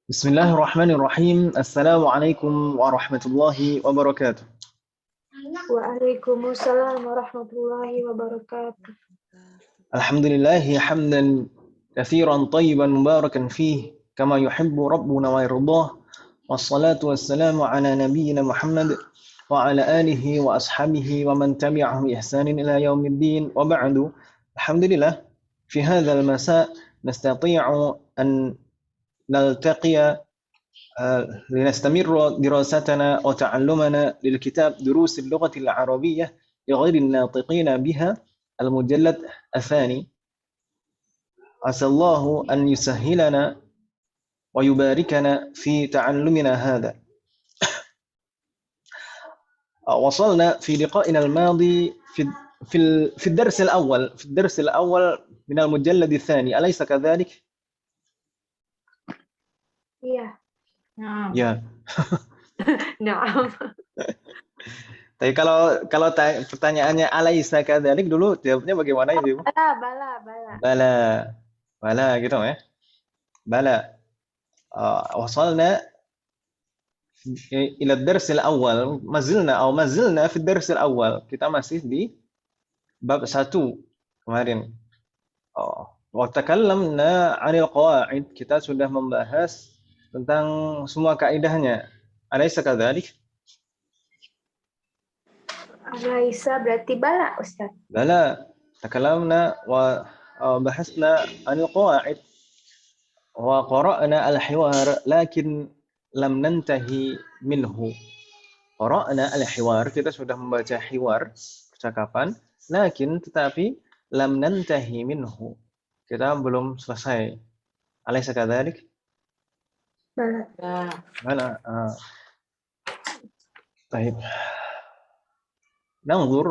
Bismillahirrahmanirrahim. Assalamualaikum warahmatullahi wabarakatuh. Waalaikumsalam warahmatullahi wabarakatuh. Alhamdulillahi hamdan katsiran tayyiban mubarakan fih kama yuhibbu rabbuna wa yardah. Wassalatu wassalamu ala nabiyyina Muhammad wa ala alihi wa ashabihi wa man tabi'ahum bi ihsanin ila yaumiddin wa ba'du. Alhamdulillah fi hadzal masa nastati'u an naltaqiya لنستمر دراستنا وتعلمنا للكتاب دروس اللغة العربية لغير الناطقين بها المجلد الثاني. عسى الله أن يسهلنا ويباركنا في تعلمنا هذا. وصلنا في لقائنا الماضي في الدرس الأول من المجلد الثاني، أليس كذلك؟ Iya. Ya. Naam. Tapi kalau pertanyaannya alaisa kadzalik dulu jawabnya bagaimana Ibu? Bala gitu ya. Bala. Wasalna ila ad-dars al-awwal, mazilna fi ad-dars al-awwal. Kita masih di bab 1 kemarin. Wa takallamna 'anil qawaid, kita sudah membahas tentang semua kaidahnya. Alaysa kadzalik? Alaysa berarti bala, Ustaz. Bala. Takalamna wa bahasna 'anil qawaid wa qara'na al-hiwar lakin lam nantahi minhu. Qara'na al-hiwar, kita sudah membaca hiwar, percakapan, lakin tetapi lam nantahi minhu. Kita belum selesai. Alaysa kadzalik? بلى. طيب ننظر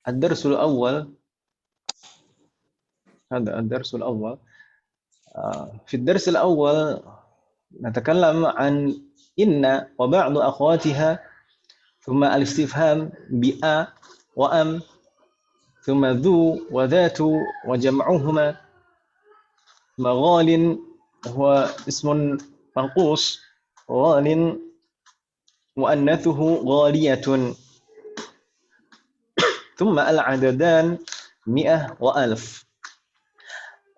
الدرس الأول. هذا الدرس الأول. في الدرس الأول نتكلم عن إن وبعض أخواتها، ثم الاستفهام بأ وأم، ثم ذو وذات وجمعهما، مغال هو اسم منقوص، غال مؤنثه غالية، ثم العددان 100 و1000.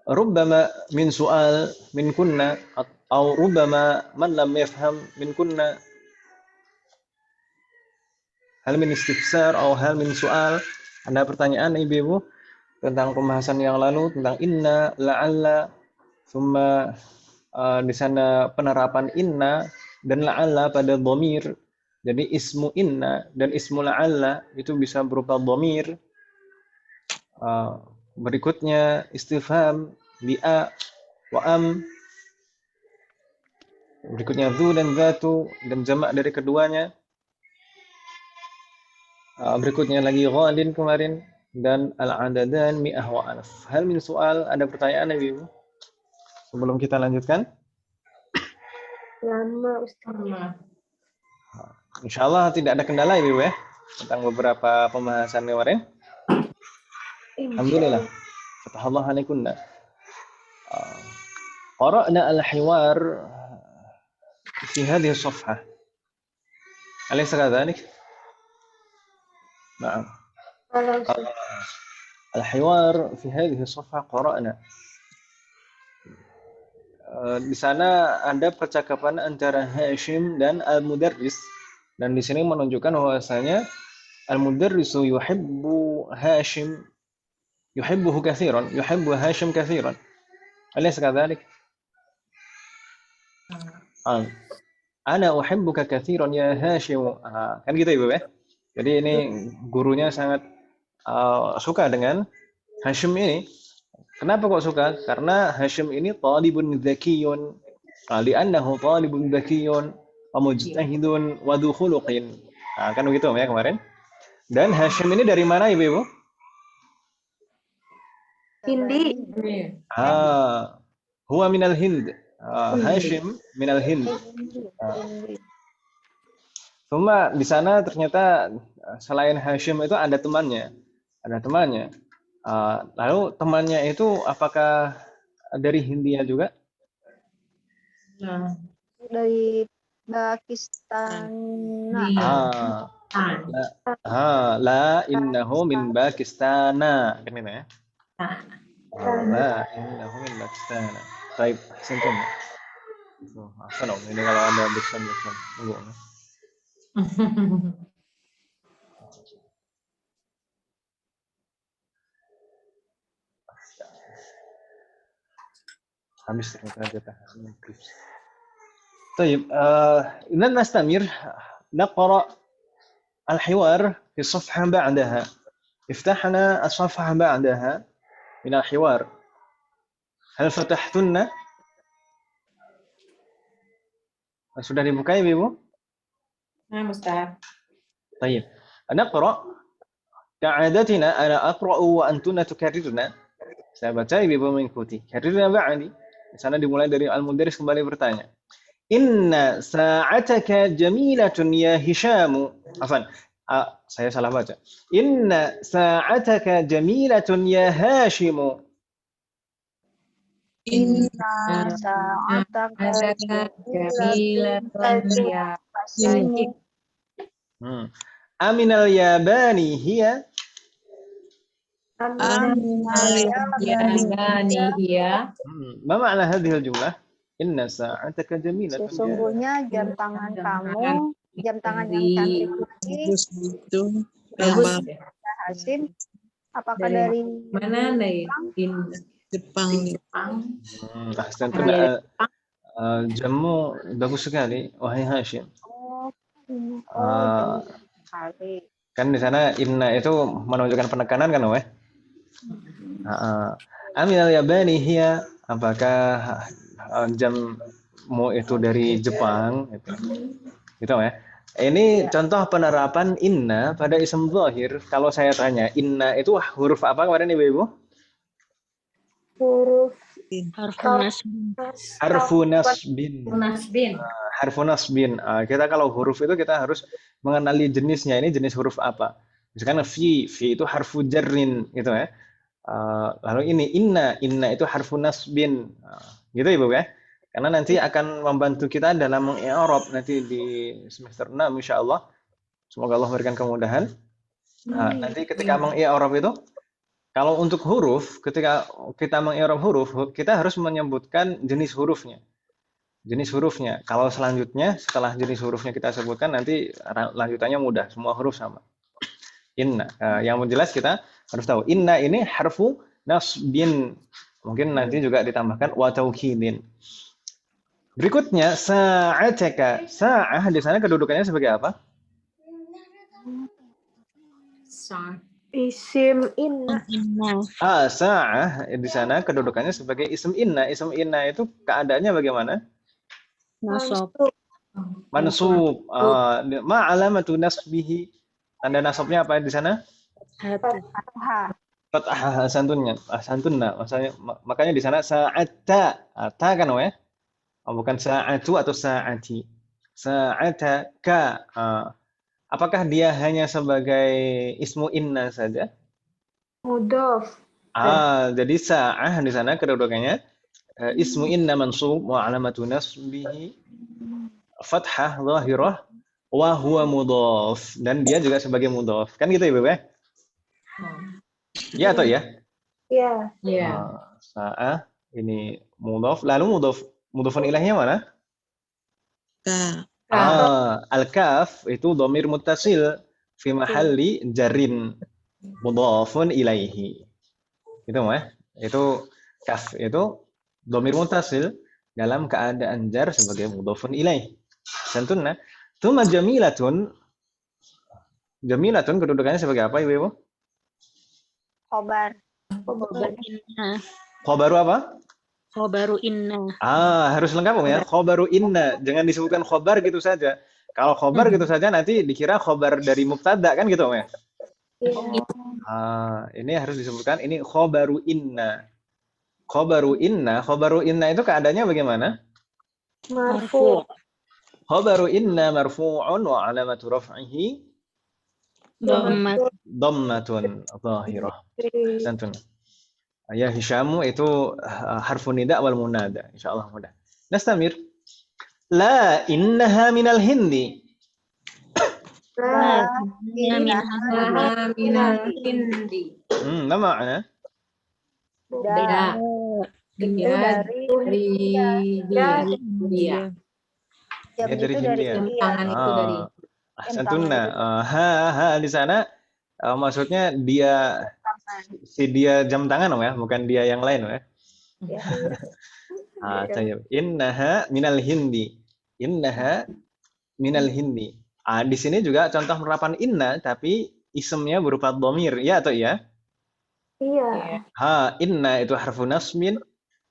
ربما من سؤال من كنا أو ربما من لم يفهم من كنا، هل من استفسار أو هل من سؤال؟ Ada pertanyaan Ibu tentang pembahasan yang lalu tentang inna, la'alla, thumma di sana penerapan inna dan la'alla pada dhamir. Jadi ismu inna dan ismu la'alla itu bisa berupa dhamir. Berikutnya istifham bi'a wa am. Berikutnya dzu dan zatu dan jamak dari keduanya. Berikutnya lagi ghalin kemarin dan al-adadan mi'ah wa alf. Hal min soal, ada pertanyaan Ibu? Sebelum kita lanjutkan. Lama, Ustaz. Insyaallah tidak ada kendala Ibu ya tentang beberapa pembahasan kemarin. Alhamdulillah. Fatahallah alaikunna. Qara'na al-hiwar fi hadhihi as-safhah. Alaysa kadhalik? Na'am. Al-hiwar fi hadhihi as-safhah qara'na. Di sana ada percakapan antara Hashim dan Al-Mudarris, dan di sini menunjukkan bahwasanya Al-Mudarrisu yuhibbu Hashim, yuhibbuhu katsiran, yuhibbu Hashim katsiran. Alaysa kadzalik? Ana uhibbuka katsiran ya Hashim. Kan gitu Ibu ya. Jadi ini gurunya sangat suka dengan Hashim ini. Kenapa kok suka? Karena Hashim ini talibun dzakiyun, li'annahu talibun dzakiyun wa mujtahidun wa dzu khuluqin. Kan begitu ya kemarin. Dan Hashim ini dari mana Ibu? Hindi. Huwa minal Hind. Hashim minal Hind. Cuma di sana ternyata selain Hashim itu ada temannya. Lalu temannya itu apakah dari Hindia juga? Nah, Dari Pakistan. Ah, la innahu min Pakistana. Kan ini ya. La innahu min Pakistana. Baik, sentuh. Oh, apa dong? Ini kalau ada backsound. Tunggu. habis ternyata طيب إذا نستمر نقرأ الحوار في الصفحة بعدها افتحنا الصفحة بعدها من الحوار هل فتحتن sudah dibuka ya Ibu? Nah, Ustaz. طيب نقرأ كعادتنا أنا أقرأ وأنتن تكررن saya baca Ibu mengikuti karirnya ba'di di sana dimulai dari Al-Mudaris kembali bertanya Inna sa'ataka jamilatun ya Hishamu. Afan, saya salah baca. Inna sa'ataka jamilatun ya Hashimu. Inna sa'ataka jamilatun ya Hashim. Aminal yabani hiya. Ma ma'na hadhihi al-jumlah? Inna sa'ataka jamilatun. Sesungguhnya jam tangan kamu, jam tangan yang cantik itu bagus. Hasim. Apakah dari mana nih? Jepang? Jamu bagus sekali, wahai Hashim. Kan di sana inna itu menunjukkan penekanan kan, weh? Aminal yabani hiya, apakah jammu itu dari Jepang? Gitu ya. Ini contoh penerapan inna pada isim zahir. Kalau saya tanya, inna itu huruf apa kemarin Ibu? Harfu nasbin. Harfu nasbin. Kita kalau huruf itu kita harus mengenali jenisnya. Ini jenis huruf apa? Misalkan fi itu harfu jarrin gitu ya. Lalu ini inna itu harfu nasbin. Gitu Ibu ya. Karena nanti akan membantu kita dalam mengi'rab nanti di semester 6 insyaallah. Semoga Allah memberikan kemudahan. Nanti ketika mengi'rab itu kalau untuk huruf, ketika kita mengi'rab huruf, kita harus menyebutkan jenis hurufnya. Jenis hurufnya. Kalau selanjutnya setelah jenis hurufnya kita sebutkan nanti lanjutannya mudah, semua huruf sama. Inna. Yang jelas kita harus tahu inna ini harfu nasbin. Mungkin nanti juga ditambahkan wa taukidin. Berikutnya sa'ataka. Sa'ah di sana kedudukannya sebagai apa? Isim inna. Sa'ah di sana kedudukannya sebagai isim inna. Isim inna itu keadaannya bagaimana? Mansub. Ma alamatu nasbihi. Tanda nasabnya apa di sana? Fathah santunnya. Santunna. Makanya di sana sa'atta. Ta kan ya? Bukan sa'atu atau sa'ati. Sa'ataka. Apakah dia hanya sebagai ismu inna saja? Mudhof. Jadi sa'ah di sana kedudukannya ismu inna mansub wa alamatu nasbihi fathah zahirah wa huwa mudhaf dan dia juga sebagai mudhaf. Kan gitu ya, Ibu ya? Ya atau ya? Iya. Iya. Sa'ah ini mudhaf, lalu mudhafun ilahnya mana? Al-kaf itu dhamir muttasil fi mahalli jarrin mudhafun ilaihi. Itu mah. Itu kaf itu dhamir muttasil dalam keadaan jar sebagai mudhafun ilaihi. Santunna. Tsumma jamilatun. Jamilatun kedudukannya sebagai apa, Ibu? Khobar. Khobaru apa? Khobaru inna. Harus lengkap ya. Khobaru inna. Jangan disebutkan khobar gitu saja. Kalau khobar gitu saja nanti dikira khobar dari mubtada kan gitu ya. Ini harus disebutkan ini khobaru inna. Khobaru inna itu keadaannya bagaimana? Marfu. Khobaru inna marfu'un wa alamatu raf'ihi dhammatun zahirah. Santun. Ya Hishamu itu harfun nida wal munada. Insyaallah mudah. Nastamir. La innaha minal hindi. La Innaha minal hindi. Ma ma'na? Beda. Itu Dia dari dari dia. jam Ya, dari itu dari Hindia. Jam India. tangan itu dari Ahsantunna. tangan Ha di sana maksudnya dia tangan. si dia jam tangan ya, bukan dia yang lain ya. Ya. Tayyib. Innaha minal hindi. Innaha minal hindi. Di sini juga contoh penerapan inna tapi isemnya berupa dhamir, ya atau iya? Iya. Inna itu harfu nasbin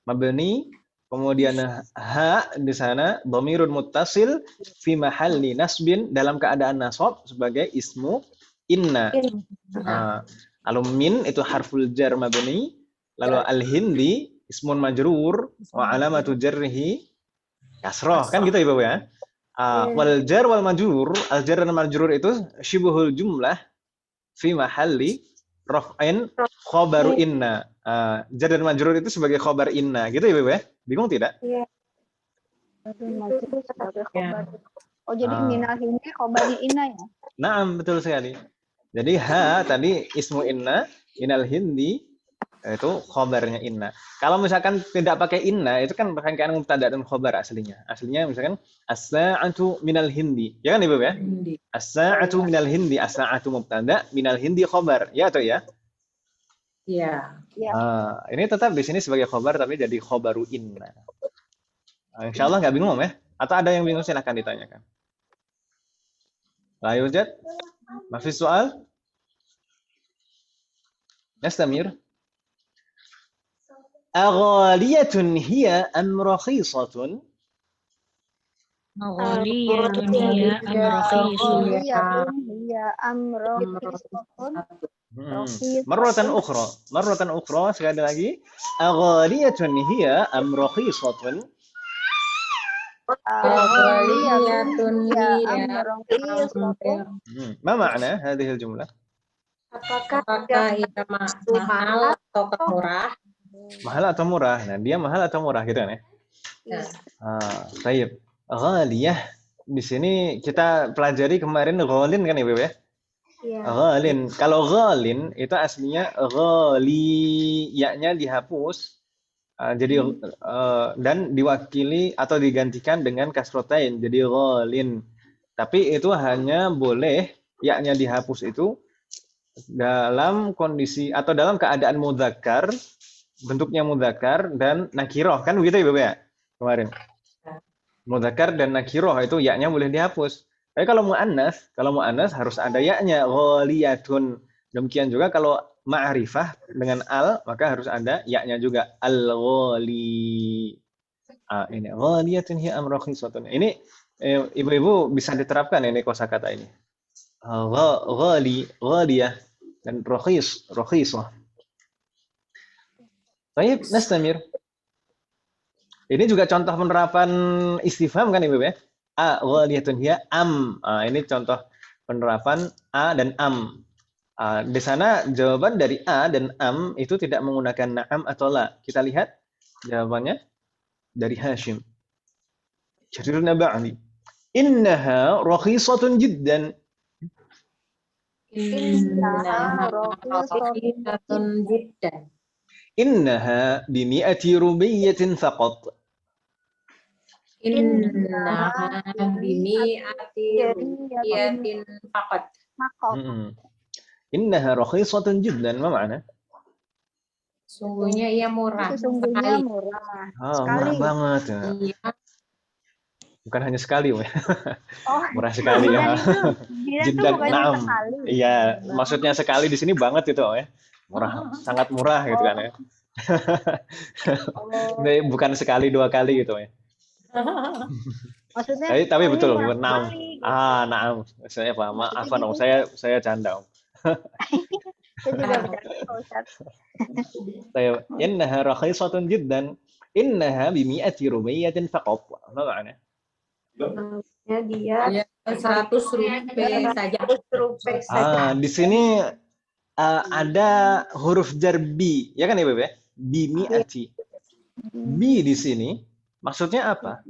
mabni, kemudian ha di sana dhamirun muttasil fi mahalli nasbin dalam keadaan nasab sebagai ismu inna. Lalu min itu harful jar mabni, lalu al-hindi ismun majrur wa alamatu jarrihi kasroh, kan gitu ya Bapak ya. Wal jar wal majrur, al jar dan majrur itu syibhul jumlah fi mahalli raf'in khobaru inna. Jar dan majrur itu sebagai khobar inna, gitu ya Bapak ya. Bingung tidak? Iya. Itu sebagai khobar. Oh, jadi minal hindi khobarnya inna ya? Naam, betul sekali. Jadi tadi ismu inna, minal hindi itu khobarnya inna. Kalau misalkan tidak pakai inna, itu kan rangkaian mubtada dan khobar aslinya. Aslinya misalkan as-sa'atu minal hindi. Ya kan Ibu ya? As-sa'atu minal hindi, as-sa'atu mubtada, minal hindi khobar. Ya atau ya? Iya. Ini tetap di sini sebagai khobar tapi jadi khobaru inna. Insya Allah nggak bingung ya? Atau ada yang bingung silahkan ditanyakan. La yujad? Masih soal? Yastamir? Aghaliyatun hiya am rakhisatun? Aghaliyatun hiya am rakhisatun? Iya, amrohisotun. Marratan ukhra sekali lagi. Aghaliyatun hiya am rakhisatun? Aghaliyatun hiya amrohisotun. Ma ma'na hadhihi al-jumlah? Apakah ia mahal atau murah? Mahal atau murah? Nah, dia mahal atau murah gitu kan ya? Baik. Ghaliyah. Di sini kita pelajari kemarin ghalin kan Ibu ya? Iya. Ghalin. Kalau ghalin itu aslinya ghali, ya-nya dihapus. Jadi dan diwakili atau digantikan dengan kasrotain. Jadi ghalin. Tapi itu hanya boleh ya-nya dihapus itu dalam kondisi atau dalam keadaan mudzakkar, bentuknya mudzakkar dan nakiroh, kan begitu ya Bapak ya kemarin. Mudzakkar dan nakiroh itu ya-nya boleh dihapus. Tapi kalau muannas harus ada ya-nya, ghaliyatun. Demikian juga kalau ma'rifah dengan al maka harus ada ya-nya juga, al-ghali. Ini ghaliyatun hiya am rakhisatun. Ini ibu-ibu bisa diterapkan ini kosakata ini. Ghali, ghaliyah dan rakhisah. Baik, nastamir. Ini juga contoh penerapan istifham kan Ibu ya? Ghaliyatun hiya am. Ini contoh penerapan a dan am. Di sana jawaban dari a dan am itu tidak menggunakan na'am atau la. Kita lihat jawabannya dari Hashim. Jarirna ba'li. Innaha rakhisatun jiddan. Innaha rakhisatun jiddan. Innaha bimi'ati rubiyatin faqat. Innaha bimi'ati rubiyatin faqat. Innaha rakhisatun jiddan. Ma ma'na? Sungguhnya ia murah. Sesungguhnya murah. Murah banget. Ya. Iya. Bukan hanya sekali, ya. Oh, Murah sekali ya. Jiddan Naam. Iya, maksudnya sekali di sini banget itu, ya. Murah, sangat murah gitu kan ya. Bukan sekali dua kali gitu ya. Maksudnya Tapi betul, naam. naam. Saya paham. Maafan dong, saya canda. Saya juga bercanda, Ustaz. Innaha rakhisatun jiddan. Innaha bimi'ati rubiyatin faqat. Apa maknanya? Dia 100 rupiah saja. Di sini ada huruf jar bi, ya kan ya Beb ya? Bimi'ati. Bi di sini maksudnya apa?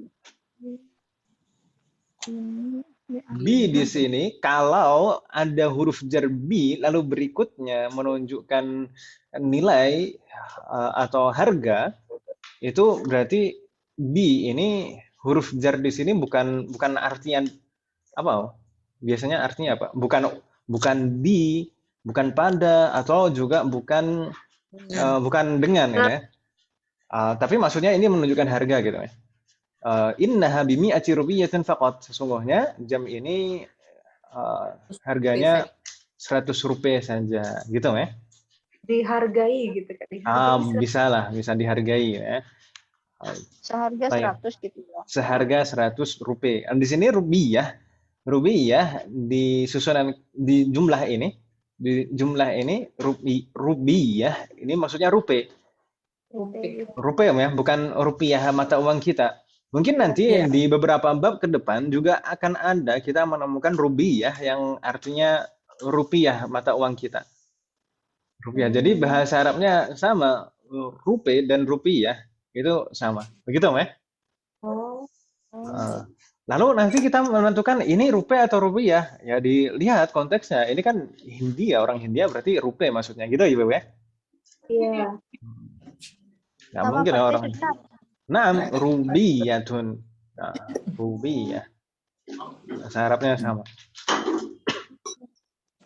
Bi di sini kalau ada huruf jar bi lalu berikutnya menunjukkan nilai atau harga, itu berarti bi ini huruf jar di sini bukan artian apa? Biasanya artinya apa? Bukan di, bukan pada, atau juga bukan dengan ya. Tapi maksudnya ini menunjukkan harga gitu ya. Innaha bimi'ati rupiyatin faqat. Sesungguhnya jam ini harganya 100 rupiah saja gitu ya. Dihargai gitu kan. Bisa dihargai ya. Seharga 100 gitu ya. Seharga 100 rupiah. Di sini rupiah di susunan di jumlah ini rupiah ini maksudnya rupiah ya, bukan rupiah mata uang kita. Mungkin nanti di beberapa bab ke depan juga akan ada kita menemukan rupiah yang artinya rupiah mata uang kita. Rupiah. Jadi bahasa Arabnya sama, rupiah dan rupiah itu sama. Begitu ya? Lalu nanti kita menentukan ini rupiah atau rupiah. Ya dilihat konteksnya. Ini kan Hindia, orang Hindia berarti rupiah maksudnya. Gitu ya, Ibu ya? Iya. Nggak mungkin orang. Naam, rubiyatun. Nah, rubiyah. Bahasa Arabnya sama.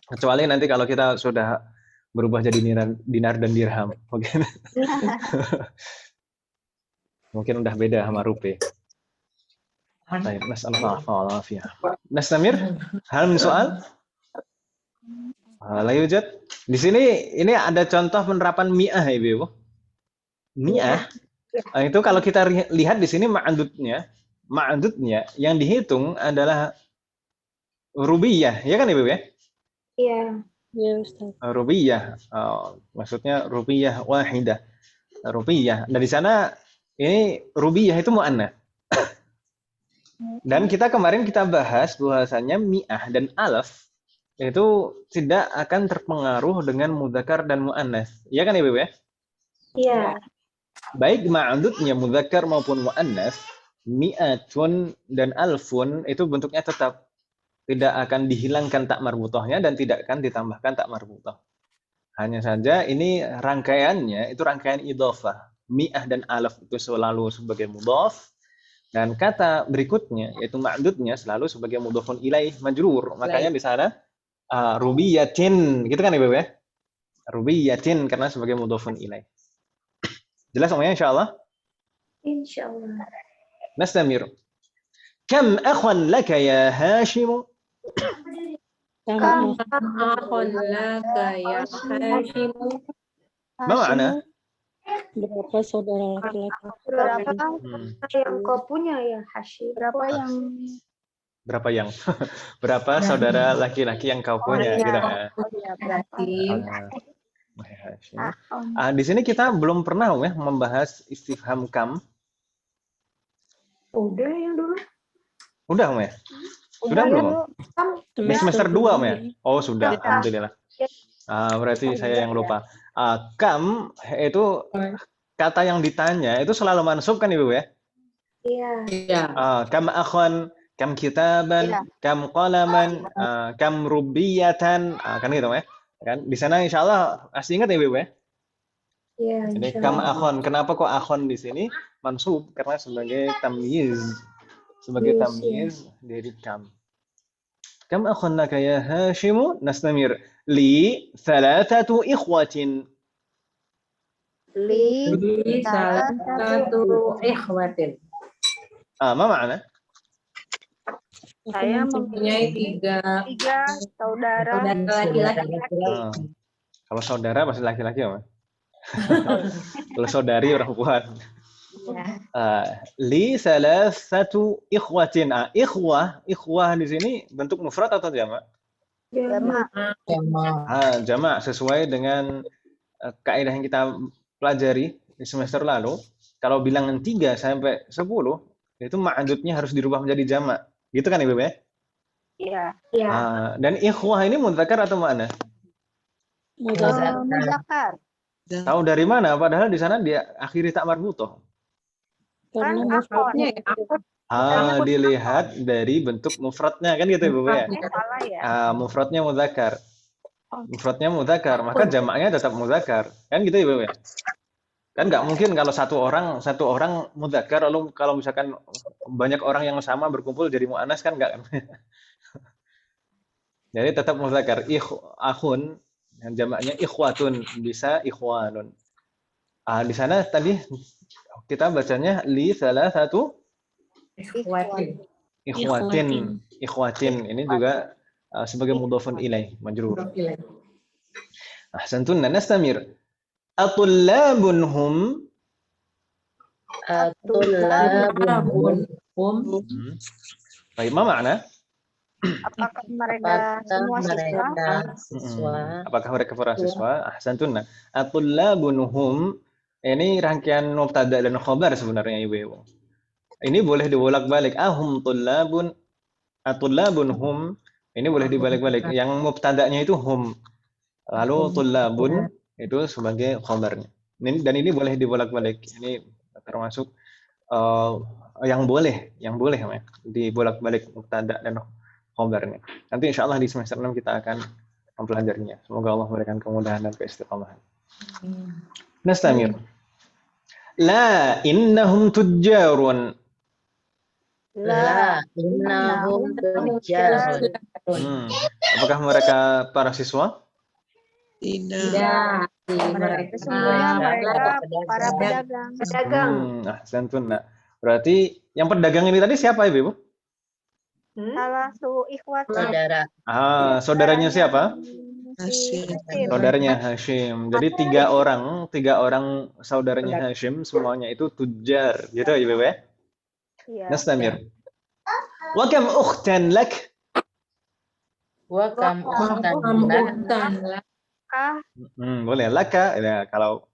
Kecuali nanti kalau kita sudah berubah jadi dinar dan dirham. Mungkin udah beda sama rupiah. Baik, nas'alullah afiyah. Nastamir, hal min soal? La yujad. Di sini ini ada contoh penerapan mi'ah ya, Ibu. Mi'ah. Itu kalau kita lihat di sini ma'adudnya yang dihitung adalah rubiyah, ya kan Ibu ya? Iya. Ya, Ustaz. Rubiyah, maksudnya rubiyah wahidah. Rubiyah. Nah di sana ini rubiyah itu mu'annas. Dan kemarin kita bahas bahwasanya mi'ah dan alaf itu tidak akan terpengaruh dengan mudzakkar dan mu'annas. Iya kan Ibu ya? Iya. Baik ma'adudnya mudzakkar maupun mu'annas, mi'atun dan alfun itu bentuknya tetap tidak akan dihilangkan tak marbutohnya dan tidak akan ditambahkan tak marbutoh. Hanya saja ini rangkaiannya itu rangkaian idhofah. Mi'ah dan alaf itu selalu sebagai mudhof dan kata berikutnya yaitu ma'dudnya selalu sebagai mudhofun ilaih majrur. Makanya di sana rubiyatin, gitu kan Ibu ya? Rubiyatin karena sebagai mudhofun ilaih. Jelas semuanya insyaallah? Insyaallah. Nastamir. Kam akhan laka ya Hashim? Kam akhun laka ya Hashim? Ma makna? Berapa saudara laki-laki? Berapa Yang kau punya ya Hashim? Berapa yang? Berapa saudara laki-laki yang kau punya? Gitu kan? Di sini kita belum pernah ya membahas istifham kam. Udah yang dulu. Udah ya? Sudah belum? Di semester 2 ya? Oh sudah, alhamdulillah. Berarti saya yang lupa. Kam itu kata yang ditanya itu selalu mansub kan Ibu ya? Iya. Kam akhon, kam kitaban, kam qalaman, kam rubiyatan, kan gitu ya? Kan di sana insyaallah masih ingat ya Ibu ya? Iya. Jadi kam akhon, kenapa kok akhon di sini mansub? Karena sebagai tamyiz. Sebagai tamyiz dari kam. Kam akhon laka ya Hashim? Nastamir. Li thalathatu ikhwatin. Li salatu ikhwatin. Ma makna? Saya mempunyai tiga saudara laki-laki. Kalau saudara pasti laki-laki ya, Kalau saudari perempuan. Li salasatu ikhwatin. Ikhwah di sini bentuk mufrad atau jamak? Jamak sesuai dengan kaidah yang kita pelajari di semester lalu. Kalau bilangan 3 sampai 10 itu ma'adudnya harus dirubah menjadi jamak. Gitu kan Ibu ya? Iya. Dan ikhwah ini mudzakkar atau mu'annas? Mudzakkar. Tahu dari mana? Padahal di sana dia akhiri tak marbutoh. Karena Dilihat dari bentuk mufradnya kan gitu Ibu ya. Salah ya. Mufradnya mudzakar. Oh. Mufradnya mudzakar, maka jamaknya tetap mudzakar. Kan gitu Ibu ya. Kan nggak mungkin kalau satu orang mudzakar lalu kalau misalkan banyak orang yang sama berkumpul jadi muannas kan nggak kan. Jadi tetap mudzakar. Akhun yang jamaknya ikhwatun, bisa ikhwanun. Di sana tadi kita bacanya li salah satu Ikhwatin. ikhwatin. Ini juga sebagai mudhafun ilaih majrur. Ahsantunna, nastamir. Atullabun hum. Baik, ma makna? Apakah mereka semua siswa? Apakah mereka para siswa? Ahsantunna. Atullabun hum. Ini rangkaian mubtada dan khabar sebenarnya Ibu. Ini boleh dibolak-balik. Ahum tullabun, atullabun hum. Ini boleh dibalik-balik. Yang mubtada'nya itu hum. Lalu tullabun itu sebagai khabarnya. Dan ini boleh dibolak-balik. Ini termasuk yang boleh ya, dibolak-balik mubtada dan khabarnya. Nanti insya Allah di semester 6 kita akan mempelajarinya. Semoga Allah memberikan kemudahan dan keistiqomahan. Nastamir. La innahum tujjarun. La innahum tujjarun. Apakah mereka para siswa? Tidak. Sesungguhnya mereka para pedagang. Ahsantunna. Berarti yang pedagang ini tadi siapa Ibu? Salah satu ikhwat. Saudara. Saudaranya siapa? Hashim. Saudaranya Hashim. Jadi tiga orang saudaranya Hashim semuanya itu tujjar. Gitu Ibu ya? Iya. Nastamir. Wa kam ukhtan lak? Wa kam ukhtan lak. Boleh laka ya, kalau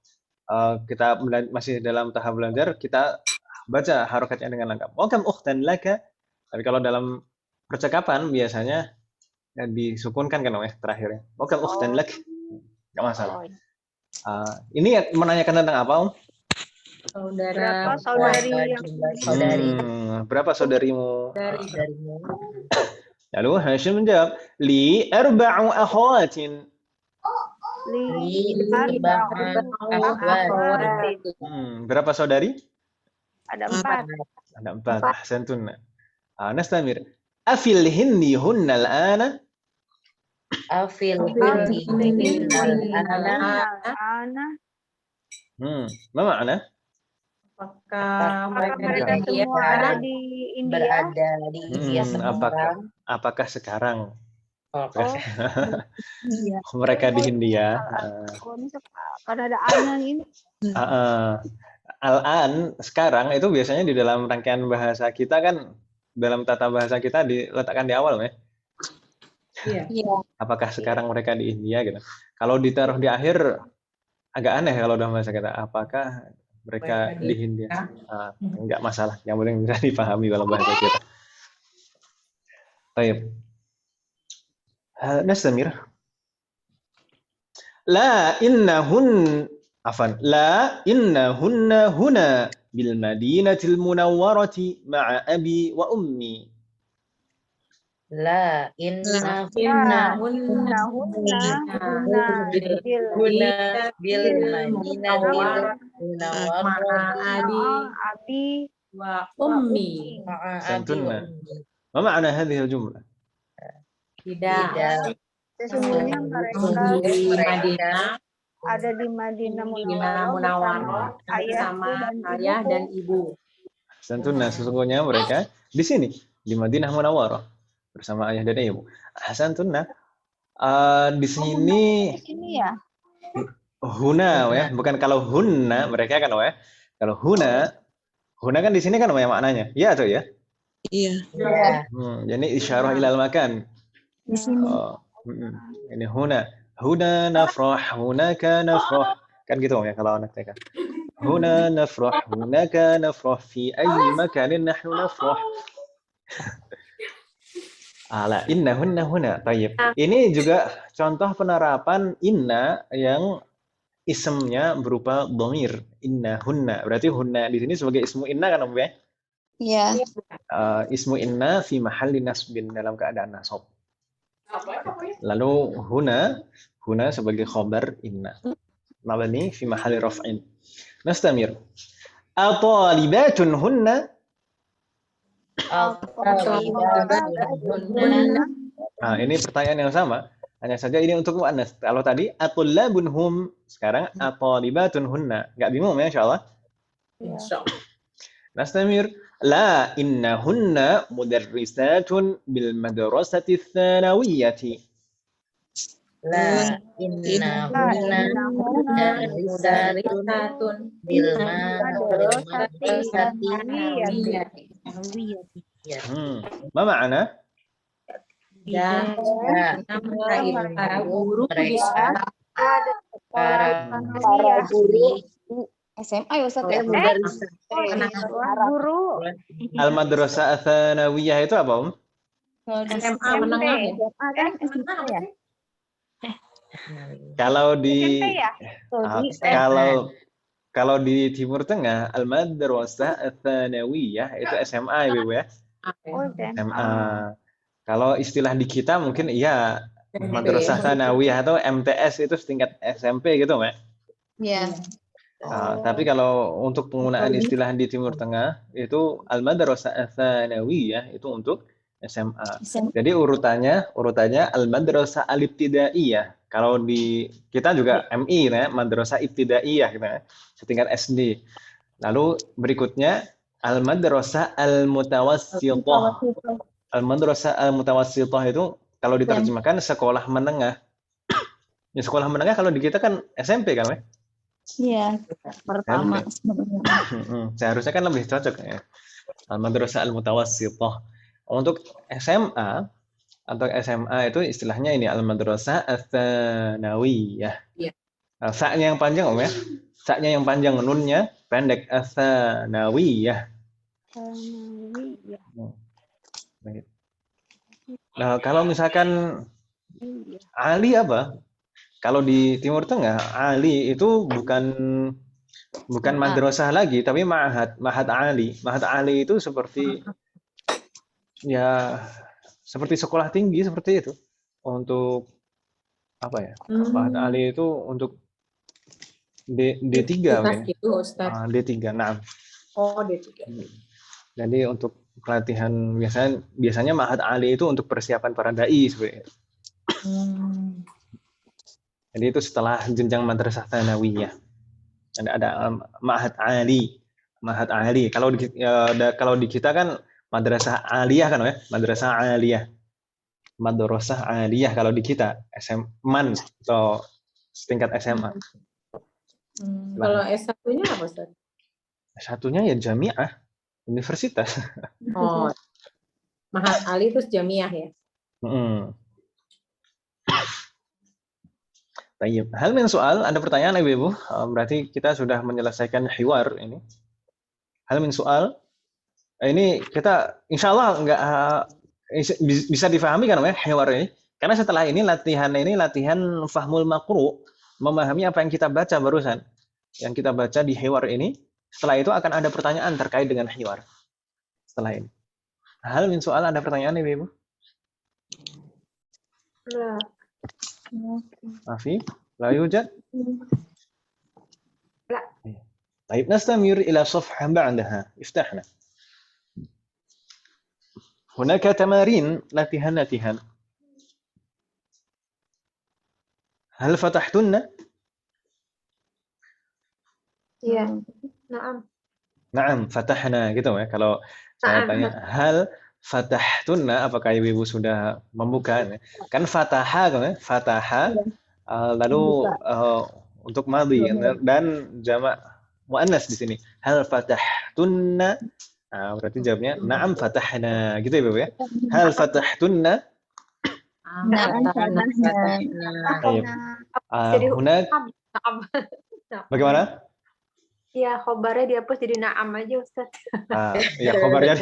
kita masih dalam tahap belajar kita baca harokatnya dengan lengkap. Wa kam ukhtan laka. Tapi kalau dalam percakapan biasanya disukunkan kan terakhirnya. Wa kam ukhtan lak. Enggak masalah. Ini menanyakan tentang apa, Om? Berapa saudari yang berapa saudarimu? Lalu Hashim menjawab, li arba'u akhawatin. Berapa saudari? Ada 4. Ada 4. Ahsantunna. Nastamir. Afil hindi hunna al-ana? Afil hindi Ana. Ma makna? Apakah mereka semua ada di India? Berada di India sekarang? Apakah sekarang? Iya. Mereka di Hindia. Karena ada Ana ini. Al-an sekarang itu biasanya di dalam rangkaian bahasa kita kan, dalam tata bahasa kita diletakkan di awal ya. Iya. Apakah sekarang mereka di India gitu. Kalau ditaruh di akhir agak aneh kalau dalam bahasa kita. Apakah mereka di Hindia? Enggak masalah. Yang penting bisa dipahami kalau bahasa kita. Baik. نستمر. لا إنهن هنا بالمدينة المنورة مع أبي وأمي. La innahunna bil madinatil munawwarati abi wa ummi. Santunna. Ma ma'na hadhihi al-jumlah? Tidak. Sesungguhnya mereka ada di Madinah Munawwarah bersama ayah dan ibu. Santunna, sesungguhnya mereka di sini di Madinah Munawwarah bersama ayah dan ibu. Santunna. Di sini ya. Huna ya, bukan kalau hunna mereka kan ya. Kalau huna kan di sini kan apa ya maknanya? Iya atau ya? Iya. Jadi isyarah ilal makan. Di sini. Ini huna nafrah, hunaka nafrah. Kan gitu ya kalau anak TK. Huna nafrah, hunaka nafrah, fi ayyi makanin nahnu nafrah. Ala innahunna huna. Baik. Ini juga contoh penerapan inna yang isemnya berupa dhamir. Innahunna. Berarti hunna di sini sebagai ismu inna kan Om ya? Iya. Ismu inna fi mahalli nasbin, dalam keadaan nasab. Lalu huna sebagai khobar inna. Mabni fi mahalli raf'in. Nastamir. Atalibatun hunna. Nah, ini pertanyaan yang sama. Hanya saja ini untuk muannas. Kalau tadi atullabun hum, sekarang atalibatun hunna. Enggak bingung ya insyaallah? Insyaallah. Nastamir. La innahunna mudarrisatun bil madrasati tsanawiyyati. La innahunna mudarrisatun bil madrasati Ma ma'ana? Ya, para guru bisa para guru SMA ya Ustaz ya? guru Al-madrasah tsanawiyah itu apa, SMA menengah ya. Kalau di SMP kalau di Timur Tengah, al-madrasah tsanawiyah itu SMA ya, Ibu ya. SMA. Kalau istilah di kita mungkin iya madrasah tsanawiyah atau MTS itu setingkat SMP gitu, Mbak. Iya. Tapi kalau untuk penggunaan istilah di Timur Tengah itu al-madrasah tsanawiyah itu untuk SMA. Jadi urutannya al-madrasah al-ibtidaiyah. Kalau di kita juga MI ya, madrasah ibtidaiyah gitu ya, setingkat SD. Lalu berikutnya al-madrasah al-mutawassithah. Al-madrasah al-mutawassithah itu kalau diterjemahkan sekolah menengah. Ya, sekolah menengah kalau di kita kan SMP kan, ya? Iya, pertama. Seharusnya kan lebih cocok ya. Al-madrasah al-mutawassithah. Untuk SMA atau SMA itu istilahnya ini al-madrasah ats-tsanawiyah. Iya. Sa-nya yang panjang, Om ya. Sa-nya yang panjang, nunnya pendek, ats-tsanawiyah. Nah, kalau misalkan Ali apa? Kalau di Timur Tengah, Ali itu bukan madrasah lagi, tapi ma'had Ali. Ma'had Ali itu seperti ya seperti sekolah tinggi seperti itu. Untuk apa ya? Ma'had Ali itu untuk D3 mungkin. Gitu, Ustaz. D3. Nah. Oh, D3. Jadi untuk pelatihan biasanya Ma'had Ali itu untuk persiapan para dai seperti itu. Jadi itu setelah jenjang madrasah tsanawiyah. Ada Ma'had Ali. Ma'had Ali. Kalau di kita kan madrasah aliyah kan ya? Madrasah aliyah. Madrasah aliyah kalau di kita SMA atau setingkat SMA. Kalau S1-nya apa, Ustaz? S1-nya ya jamiah, universitas. Oh. Ma'had Ali terus jamiah ya. Baik. Hal min soal, ada pertanyaan Ibu? Berarti kita sudah menyelesaikan hiwar ini. Hal min soal. Ini kita insya Allah nggak bisa difahami kan ya hiwar ini. Karena setelah ini latihan fahmul maqru, memahami apa yang kita baca barusan. Yang kita baca di hiwar ini, setelah itu akan ada pertanyaan terkait dengan hiwar. Setelah ini. Hal min soal, ada pertanyaan Ibu? Afi, la yujad? لا. طيب نستمر إلى صفحة بعدها. افتحنا. هناك تمارين latihan. هل فتحتن؟ Iya. Naam. Naam, fatahna gitu ya. Kalau saya tanya hal fatahtunna, apakah ibu sudah membuka? Kan fataha kan ya? Fataha lalu untuk madhi dan jamak muannas di sini. Hal fatahtunna? Berarti jawabnya na'am fatahna gitu ya, Ibu ya. Hal fatahtunna? Na'am fatahna. Hunak bagaimana? Ya, khobarnya dihapus jadi na'am aja, Ustaz. Ya khobarnya.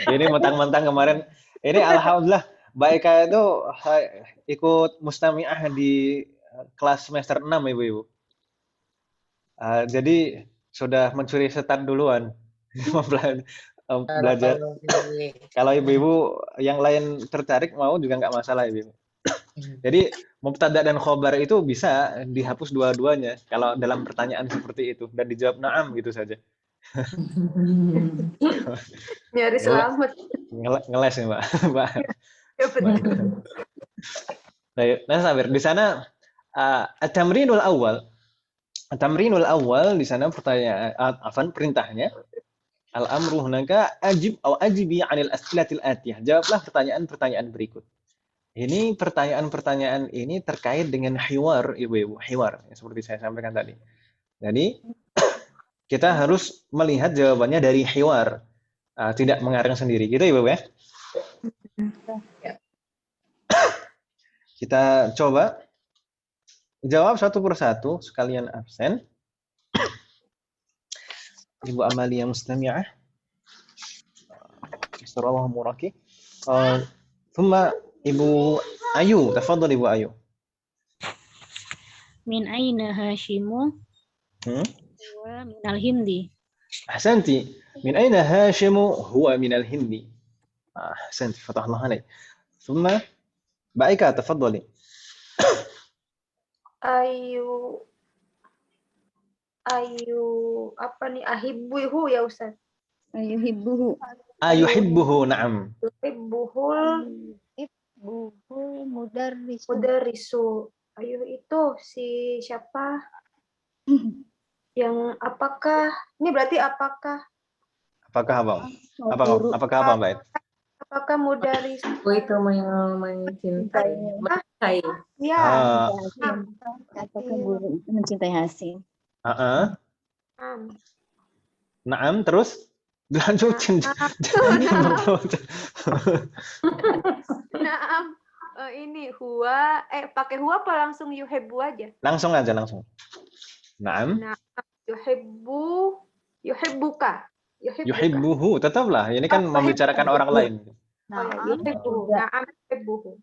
Ini mentang-mentang kemarin. Ini alhamdulillah Mbak Eka itu ikut mustami'ah di kelas semester 6 Ibu-ibu. Jadi sudah mencuri start duluan. belajar. Kalau Kalau ibu-ibu yang lain tertarik mau juga nggak masalah ibu. Jadi mubtada dan khobar itu bisa dihapus dua-duanya kalau dalam pertanyaan seperti itu dan dijawab na'am gitu saja. Nyari selamat. Ngeles nih Mbak. Mbak. Ya betul. Nah, Sabir, di sana at-tamrinul awal di sana pertanyaan perintahnya al-amru hunaka ajib atau ajibi 'anil as'ilatil atiyah. Jawablah pertanyaan-pertanyaan berikut. Ini pertanyaan-pertanyaan ini terkait dengan hiwar, ibu-ibu, hiwar, seperti saya sampaikan tadi. Jadi kita harus melihat jawabannya dari hiwar, tidak mengarang sendiri, gitu ibu ya. Kita coba jawab satu persatu, sekalian absen. Ibu Amalia Mustami'ah. Bismillah muraki. Thumma Ibu Ayu, tafadhal Ibu Ayu. Min aina Hashimu? Wa minal Hindi. Ahsanti. Min aina Hashimu huwa minal Hindi. Ahsanti, fatahullah alaik. Thumma Baika, tafadhali. Ayu apa nih? Ahibbuhu ya Ustaz. Ayuhibbuhu. Ayuhibbuhu, na'am. Yuhibbuhul mudarrisu. Ayu itu si siapa? Yang apakah? Ini berarti apakah? Apakah apa? Apakah apa, Mbak? Apakah mudarris? Oh, itu mencintai. Ya. Apakah guru itu mencintai Hasim? Naam, terus lanjutin. Naam. Ini huwa pakai huwa apa langsung yuhibbu aja? Langsung aja, langsung. Naam. Yuhibbuka. Yuhibbuhu, tetaplah. Ini kan membicarakan orang lain. Yuhibbuhu. Naam yuhibbuhu.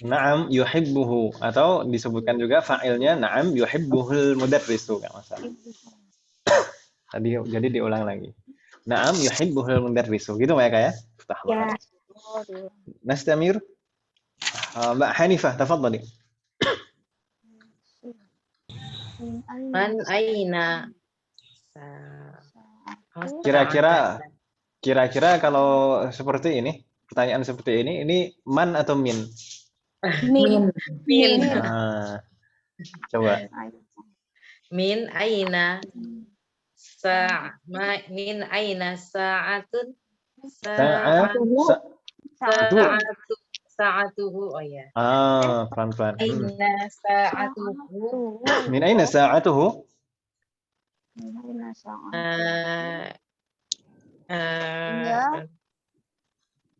Naam yuhibbuhu, atau disebutkan juga fa'ilnya naam yuhibbuhul mudarrisu, enggak masalah. Tadi jadi diulang lagi. Naam yuhibbuhul mudarrisu. Gitu Mbak ya? Ya. Nastamir. Mbak Hanifah, tafadhali. Man aina. Kira-kira kalau seperti ini, pertanyaan seperti ini man atau min? Min. Coba. Min aina min aina sa'atun sa'atuhu. Oh ya. Pelan-pelan. Aina sa'atuhu. Min aina sa'atuhu?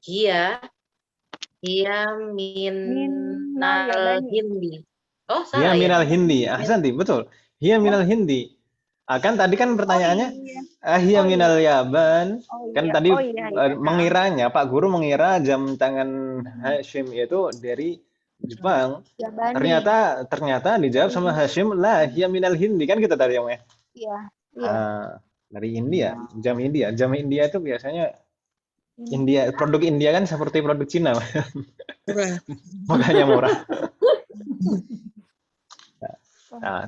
Hiya minal hindi. Oh, Hiya salah minal hindi. Ahsanti, betul. Hiya minal hindi. Kan tadi kan pertanyaannya hiya minal Yaban. Kan tadi mengiranya Pak Guru mengira jam tangan Hashim itu dari Jepang. Ternyata dijawab sama Hashim lah hiya minal hindi, kan kita tadi ya. Iya. Dari India, jam India. Jam India itu biasanya produk India kan seperti produk Cina. Makanya murah.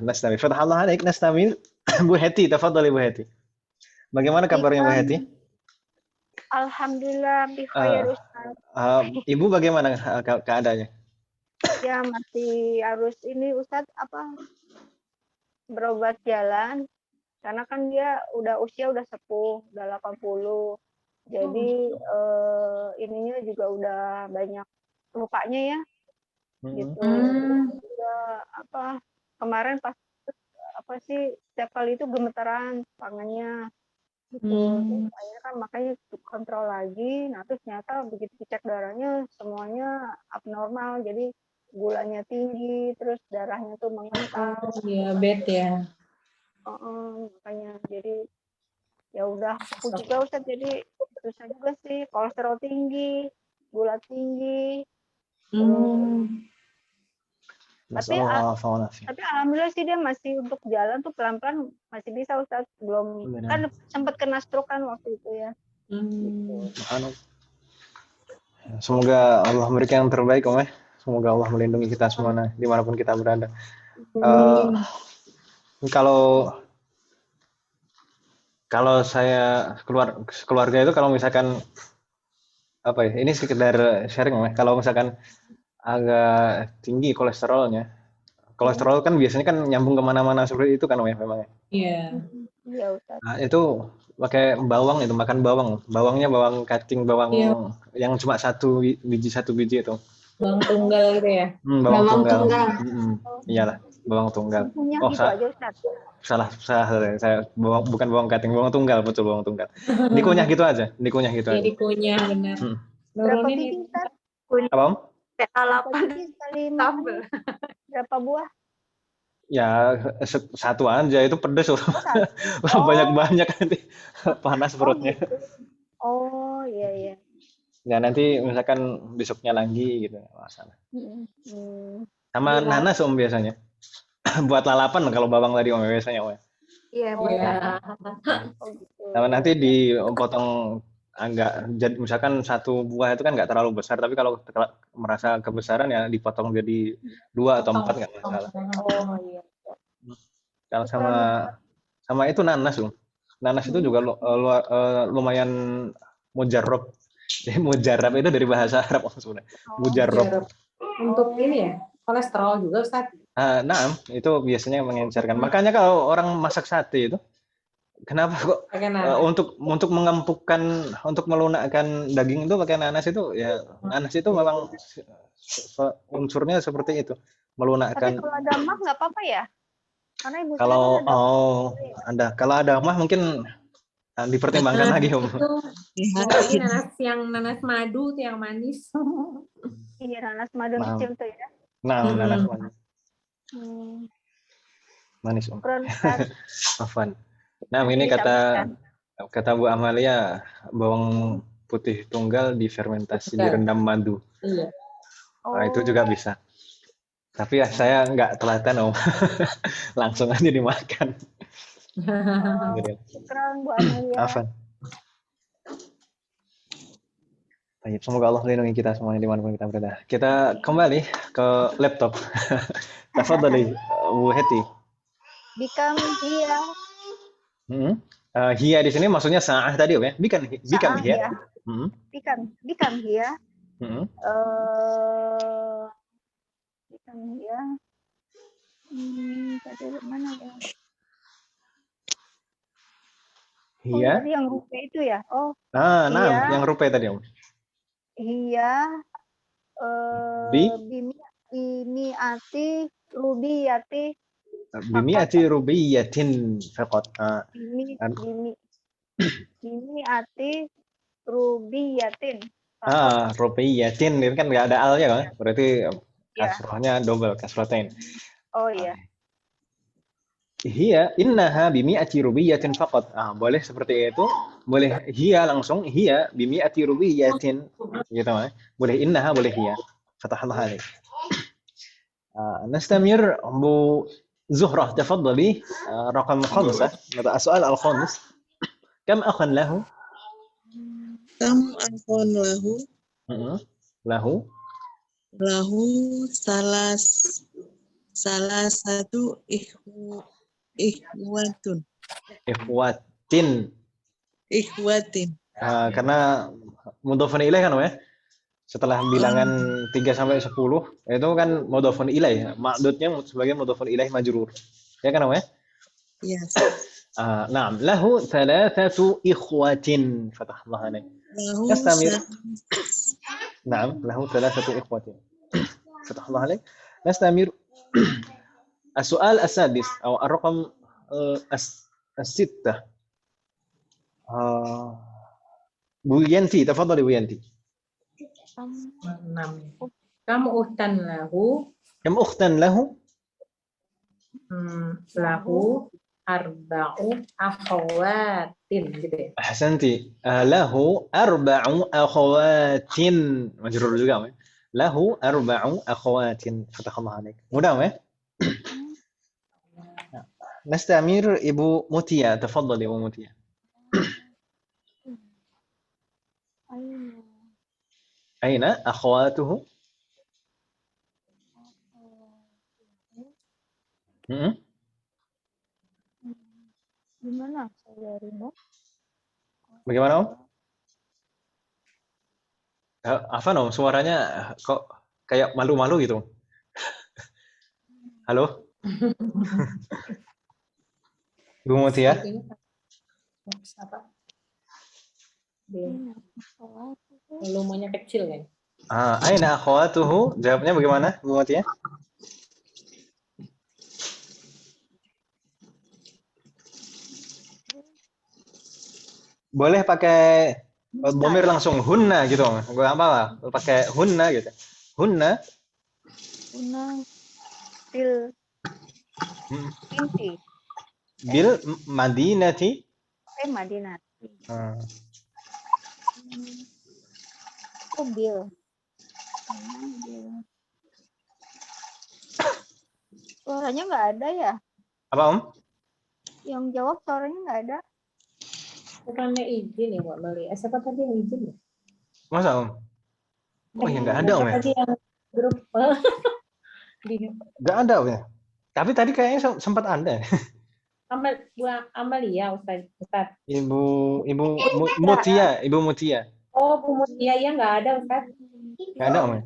Nastamil. Fatahallah alaik, nastamil. Bu Heti, tafadhali Bu Heti. Bagaimana kabarnya Bu Heti? Alhamdulillah bi khair Ustaz. Ibu bagaimana keadaannya? Ya masih harus ini Ustaz berobat jalan karena kan dia usia udah sepuh, udah 80. Jadi ininya juga udah banyak lukanya ya. Gitu. Juga kemarin pas setiap kali itu gemetaran tangannya gitu. Akhirnya kan makanya kontrol lagi. Nah terus ternyata begitu dicek darahnya semuanya abnormal. Jadi gulanya tinggi, terus darahnya tuh mengental. Diabetes ya. Makanya jadi ya udah aku juga Ustaz, jadi susah juga sih, kolesterol tinggi, gula tinggi. Tapi alhamdulillah sih dia masih untuk jalan tuh pelan-pelan masih bisa Ustaz. Belum kan sempat kena stroke kan waktu itu ya. Subhanallah. Semoga Allah memberikan yang terbaik, Om. Semoga Allah melindungi kita semua dimanapun kita berada. Kalau saya keluarga itu kalau misalkan apa ya? Ini sekedar sharing, Om. Kalau misalkan agak tinggi kolesterolnya, kolesterol kan biasanya kan nyambung kemana-mana seperti itu kan, Om, memang. Iya. Iya, Ustaz. Nah, itu pakai bawang itu, makan bawang. Bawangnya bawang cacing, bawang yang cuma satu biji itu. Bawang tunggal gitu ya? Bawang tunggal. Iyalah, bawang tunggal. Bumbunya gitu aja, Ustaz. Salah saya bukan bawang cacing, bawang tunggal, betul bawang tunggal. Dikunyah gitu aja. Iya, dikunyah benar. Berapa Nurunin biji, Ustaz? Apa, Om? PA8 Biji sekali sambel. berapa buah? Ya satu aja, itu pedes banyak-banyak nanti panas perutnya. Oh, iya. Ya nanti misalkan besoknya lagi gitu, masalah. Sama nanas, Om, biasanya. Buat lalapan kalau bawang tadi, Om, biasanya, Om. Iya, Sama nanti dipotong agak, misalkan satu buah itu kan nggak terlalu besar, tapi kalau merasa kebesaran ya dipotong jadi 2 atau 4 nggak masalah. Oh, iya. Kalau sama itu nanas, Om. Nanas itu juga lumayan mujarab. Jadi mujarab itu dari bahasa Arab, Om, sebenarnya. Mujarab. Untuk ini ya, kolesterol juga, Ustaz. Nah, itu biasanya mengencerkan. Makanya kalau orang masak sate itu, kenapa kok untuk mengempukkan, untuk melunakkan daging itu pakai nanas itu, ya nanas itu memang unsurnya seperti itu, melunakkan. Tapi kalau ada mah nggak apa-apa ya? Karena ibu kalau ada mah mungkin dipertimbangkan lagi, Om. Itu nanas madu tuh yang manis. Iya, nanas madu kecil tuh ya. Nanas madu. Manis, Om. Afwan. Nah, ini kata Bu Amalia, bawang putih tunggal difermentasi, direndam madu. Iya. Nah, itu juga bisa. Tapi ya saya nggak telaten, Om. Langsung aja dimakan. Keren, Bu Amalia. Afwan. Baik, semoga Allah melindungi kita semuanya dimanapun kita berada. Kita kembali ke laptop. Tafadhali, Bu Heti. Bikam hiya. Hiya di sini maksudnya sa'ah tadi, Om, ya? Bikam hiya. Bikam hiya. Bikam hiya. Tadi mana ya? Hiya. Tadi yang rupiah itu ya? Oh. Nah, yang rupiah tadi, Om. Hiya. Bimiati rubiyati. Bimiati rubiyatin faqat. Bimiati rubiyatin. Rubiyatin ini kan nggak ada alnya kan? Berarti kasrohnya double, kasrotain. Oh iya. Hiya innaha bimi'ati rubiyatin faqat. Boleh seperti itu. Boleh hiya langsung, hiya bimi'ati rubiyatin gitu kan. Boleh innaha, boleh hiya. Fatahallah alaik. Nastamir Bu Zuhrah, tafadhali. Raqam 5. Soal al-khamis. Kam akhan lahu? Kam akhan lahu? Lahu salah satu Ikhwatin. Karena mudhofun ilaih kan, ya? Setelah bilangan 3 sampai 10 itu kan mudhofun ilaih, ma'dudnya sebagai mudhofun ilaih majrur. Ya kan, ya? Yes. Naam, lahu thalathatu ikhwatin. Fatahullah alaih. Nastamir. Naam, lahu thalathatu ikhwatin. Fatahullah alaih. Nastamir. السؤال السادس أو الرقم الستة. Bu Yanti, tafadhali Bu Yanti. 6. Kam ukhtan lahu? Lahu arba'u akhawatin gitu ya. Ahsanti. Lahu arba'u akhawatin. Majrur juga, ya. Lahu arba'u akhawatin. Fatahullah alaik. Mudah, ya? Nastamir Ibu Mutia, tafadhali Ibu Mutia. Aina akhwatuhu? Hmm? Gimana saudarimu? Bagaimana Om? Afan Om, suaranya kok kayak malu-malu gitu. Halo? Bu Mutia? Apa? Volumenya kecil kan? Aina akhwatuhu? Jawabnya bagaimana Bu Mutia? Boleh pakai bomir langsung hunna gitu. Gue apa? Pakai hunna gitu. Hunna Bil hmm, inti. bil madinati. Madinah. Ah, Oh, bil. Suaranya nggak ada ya? apa Om? Yang jawab suaranya nggak ada. Bukannya izin ya Mbak Meli? Siapa tadi yang izin ya? Masa Om? Oh ya nggak ada Om ya? Tadi yang grup Nggak ada Om ya? Tapi tadi kayaknya sempat ada. Amalia Ustaz. Ibu Mutia, Ibu Mutia. Oh, Bu Mutia ya nggak ada Ustaz. Nggak ada Om ya?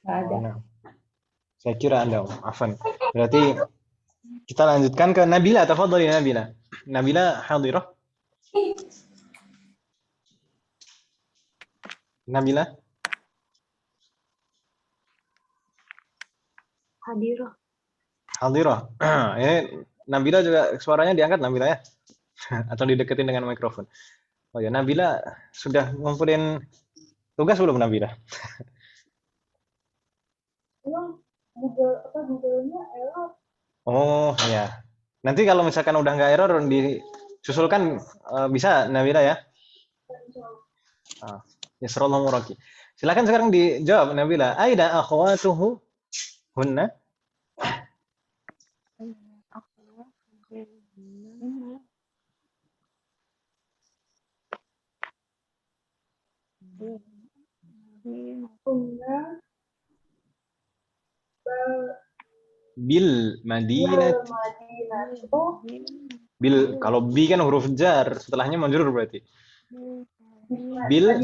Nggak ada. Oh, nah. Saya kira ada Om. Afan. Berarti kita lanjutkan ke Nabila. Tafadhali Nabila. Nabila hadirah. Nabila. Hadirah. Hadirah. Ini Nabila juga suaranya diangkat Nabila ya? Atau dideketin dengan mikrofon. Oh ya, Nabila sudah ngumpulin tugas belum Nabila? Google-nya error. Oh ya. Nanti kalau misalkan udah nggak error disusulkan bisa Nabila ya? Yasrallahu muraki. Silakan sekarang dijawab Nabila. Aina akhwatuhu hunna? Bil Madinah. Bil kalau bi kan huruf jar, setelahnya majrur berarti. Bil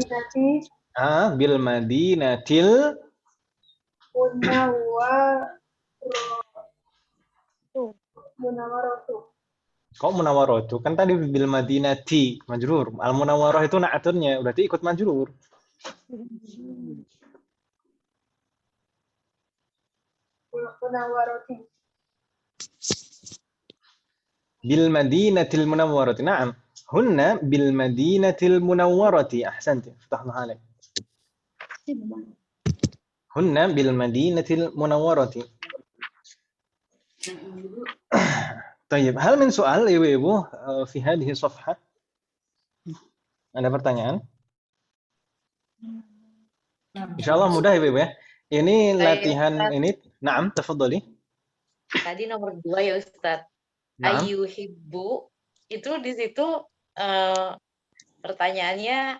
bil Madinatil kok Munawwaratu? Kan tadi bil Madinati majrur. Al Munawwarah itu na'atunnya, berarti ikut majrur. Bil Madinatil Munawwarati. Naam. Hunna bil Madinatil Munawwarati. Ahsanti. Fatahna alaik. Hunna bil Madinatil Munawwarati. طيب هل من سؤال ibu-ibu في هذه الصفحة؟ Ada pertanyaan? Insyaallah mudah ibu-ibu ya. Ini latihan ini. Naam, tafadhali. Tadi nomor 2 ya Ustadz. Naam. Ayyuhibbu itu di situ pertanyaannya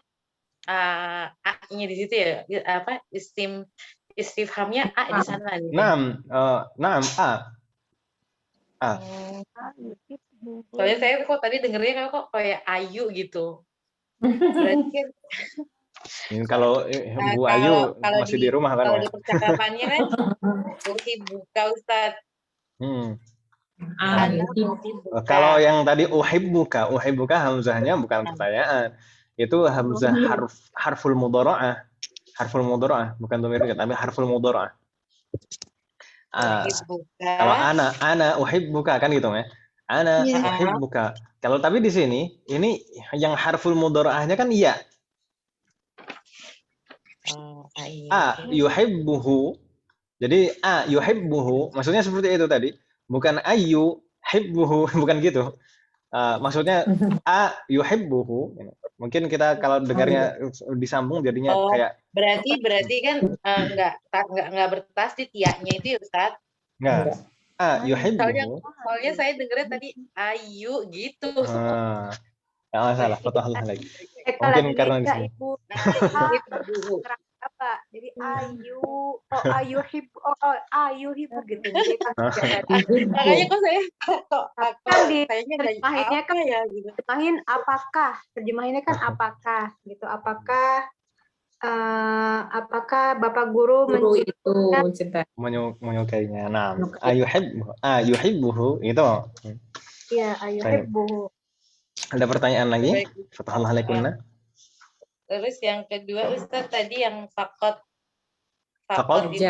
A-nya di situ ya. Apa istifhamnya A di sana. Naam, naam A. Soalnya saya kok tadi dengernya kok kayak Ayu gitu. Berarti kan kalau Bu Ayu kalau masih di rumah kan? Kalau di percakapannya kan uhibbuka Ustadz. Kalau yang tadi uhibbuka hamzahnya bukan pertanyaan. Itu hamzah harful mudhara'ah. Harful mudhara'ah, bukan dhamir tapi harful mudhara'ah. Kalau ana uhibbuka kan gitu ya. Ana uhibbuka. Kalau tapi di sini ini yang harful mudhara'ahnya kan iya. Yuhibbuhu. Jadi yuhibbuhu maksudnya seperti itu tadi. Bukan ayu hibbuhu, bukan gitu. Maksudnya yuhibbuhu. Mungkin kita kalau dengarnya disambung jadinya kayak berarti kan enggak bertasdid ya-nya itu ya Ustaz. Enggak. Yuhibbuhu. Soalnya saya dengarnya tadi ayu gitu. Enggak masalah, fatahlah lagi. Eka Mungkin lagi karena di Eka sini. ibu Yuhibbuhu. apa? Jadi ayu hibu gitu. Jadi Makanya kok saya kan di kayaknya nggak terjemahinnya apa ya gitu. terjemahin apakah? Terjemahinnya kan apakah gitu. Apakah Bapak Guru Guru itu mencintai Menyukainya. Nah, ayuhibbuhu itu. ya ayu Baik. hibu. Ada pertanyaan lagi? Baik. Fatahullah alaikunna. Terus yang kedua Ustaz tadi yang fakot Fakot? itu,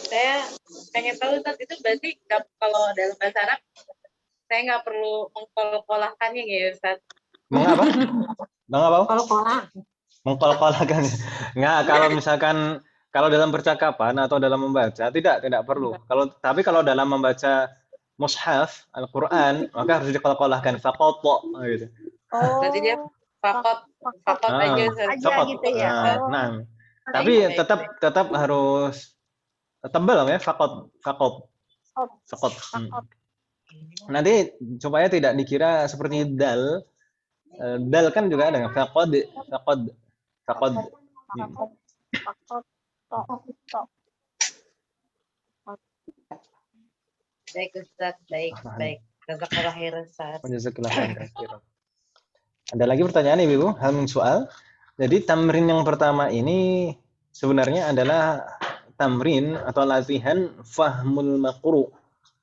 saya pengen tahu Ustaz itu berarti kalau dalam bahasa Arab saya nggak perlu mengkol-kolahkannya ya Ustaz. Mengapa? Mengapa? Kol-kolah. Mengkol-kolahkan. Nggak, kalau misalkan kalau dalam percakapan atau dalam membaca tidak perlu. Tapi kalau dalam membaca mushaf Al-Qur'an maka harus dikol-kolahkan faqat gitu. Berarti dia fakot aja Ustaz. Faqat. gitu ya. Nah. Tapi tetap harus tebal ya, faqat. Nanti supaya tidak dikira seperti dal. Dal kan juga ada faqad. Baik Ustaz, baik. Jazakallah khairan Ustaz. Jazakallah khairan. Ada lagi pertanyaan Ibu? Hal min soal. Jadi tamrin yang pertama ini sebenarnya adalah tamrin atau latihan fahmul maqru.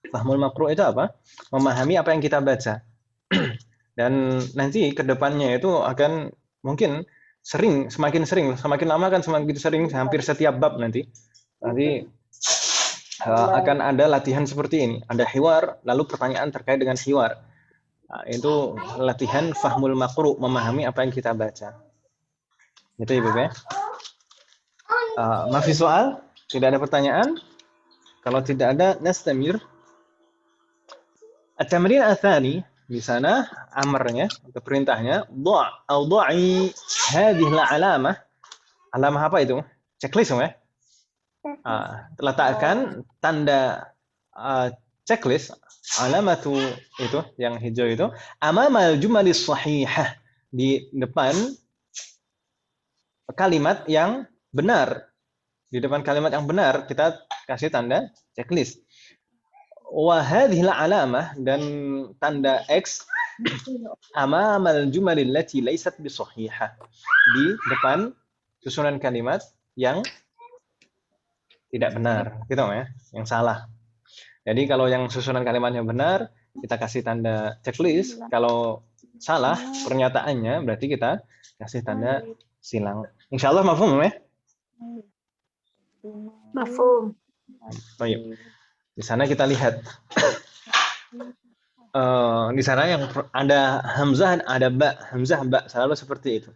Fahmul maqru itu apa? Memahami apa yang kita baca. Dan nanti ke depannya itu akan mungkin semakin lama kan semakin sering, hampir setiap bab nanti akan ada latihan seperti ini. Ada hiwar, lalu pertanyaan terkait dengan hiwar. Nah, itu latihan fahmul maqru, memahami apa yang kita baca. Gitu Ibu ya. Mafi soal? Tidak ada pertanyaan? Kalau tidak ada, nastamir. At-tamrin ats-tsani, di sana amarnya atau perintahnya dha'i hadhihi al-alamah. Alamah apa itu? Checklist ya. Letakkan tanda checklist, alamatu itu yang hijau itu, amamal jumalis sahihah, di depan kalimat yang benar. Di depan kalimat yang benar kita kasih tanda checklist. Wa hadhil alamah, dan tanda X amamal jumalil lati laysat bisahihah, di depan susunan kalimat yang tidak benar, gitu ya, yang salah. Jadi kalau yang susunan kalimatnya benar, kita kasih tanda checklist. Kalau salah pernyataannya, berarti kita kasih tanda silang. Insya Allah mafhum ya? Mafhum. Baik. Di sana kita lihat. Di sana yang ada hamzah, ada ba, hamzah, ba, selalu seperti itu.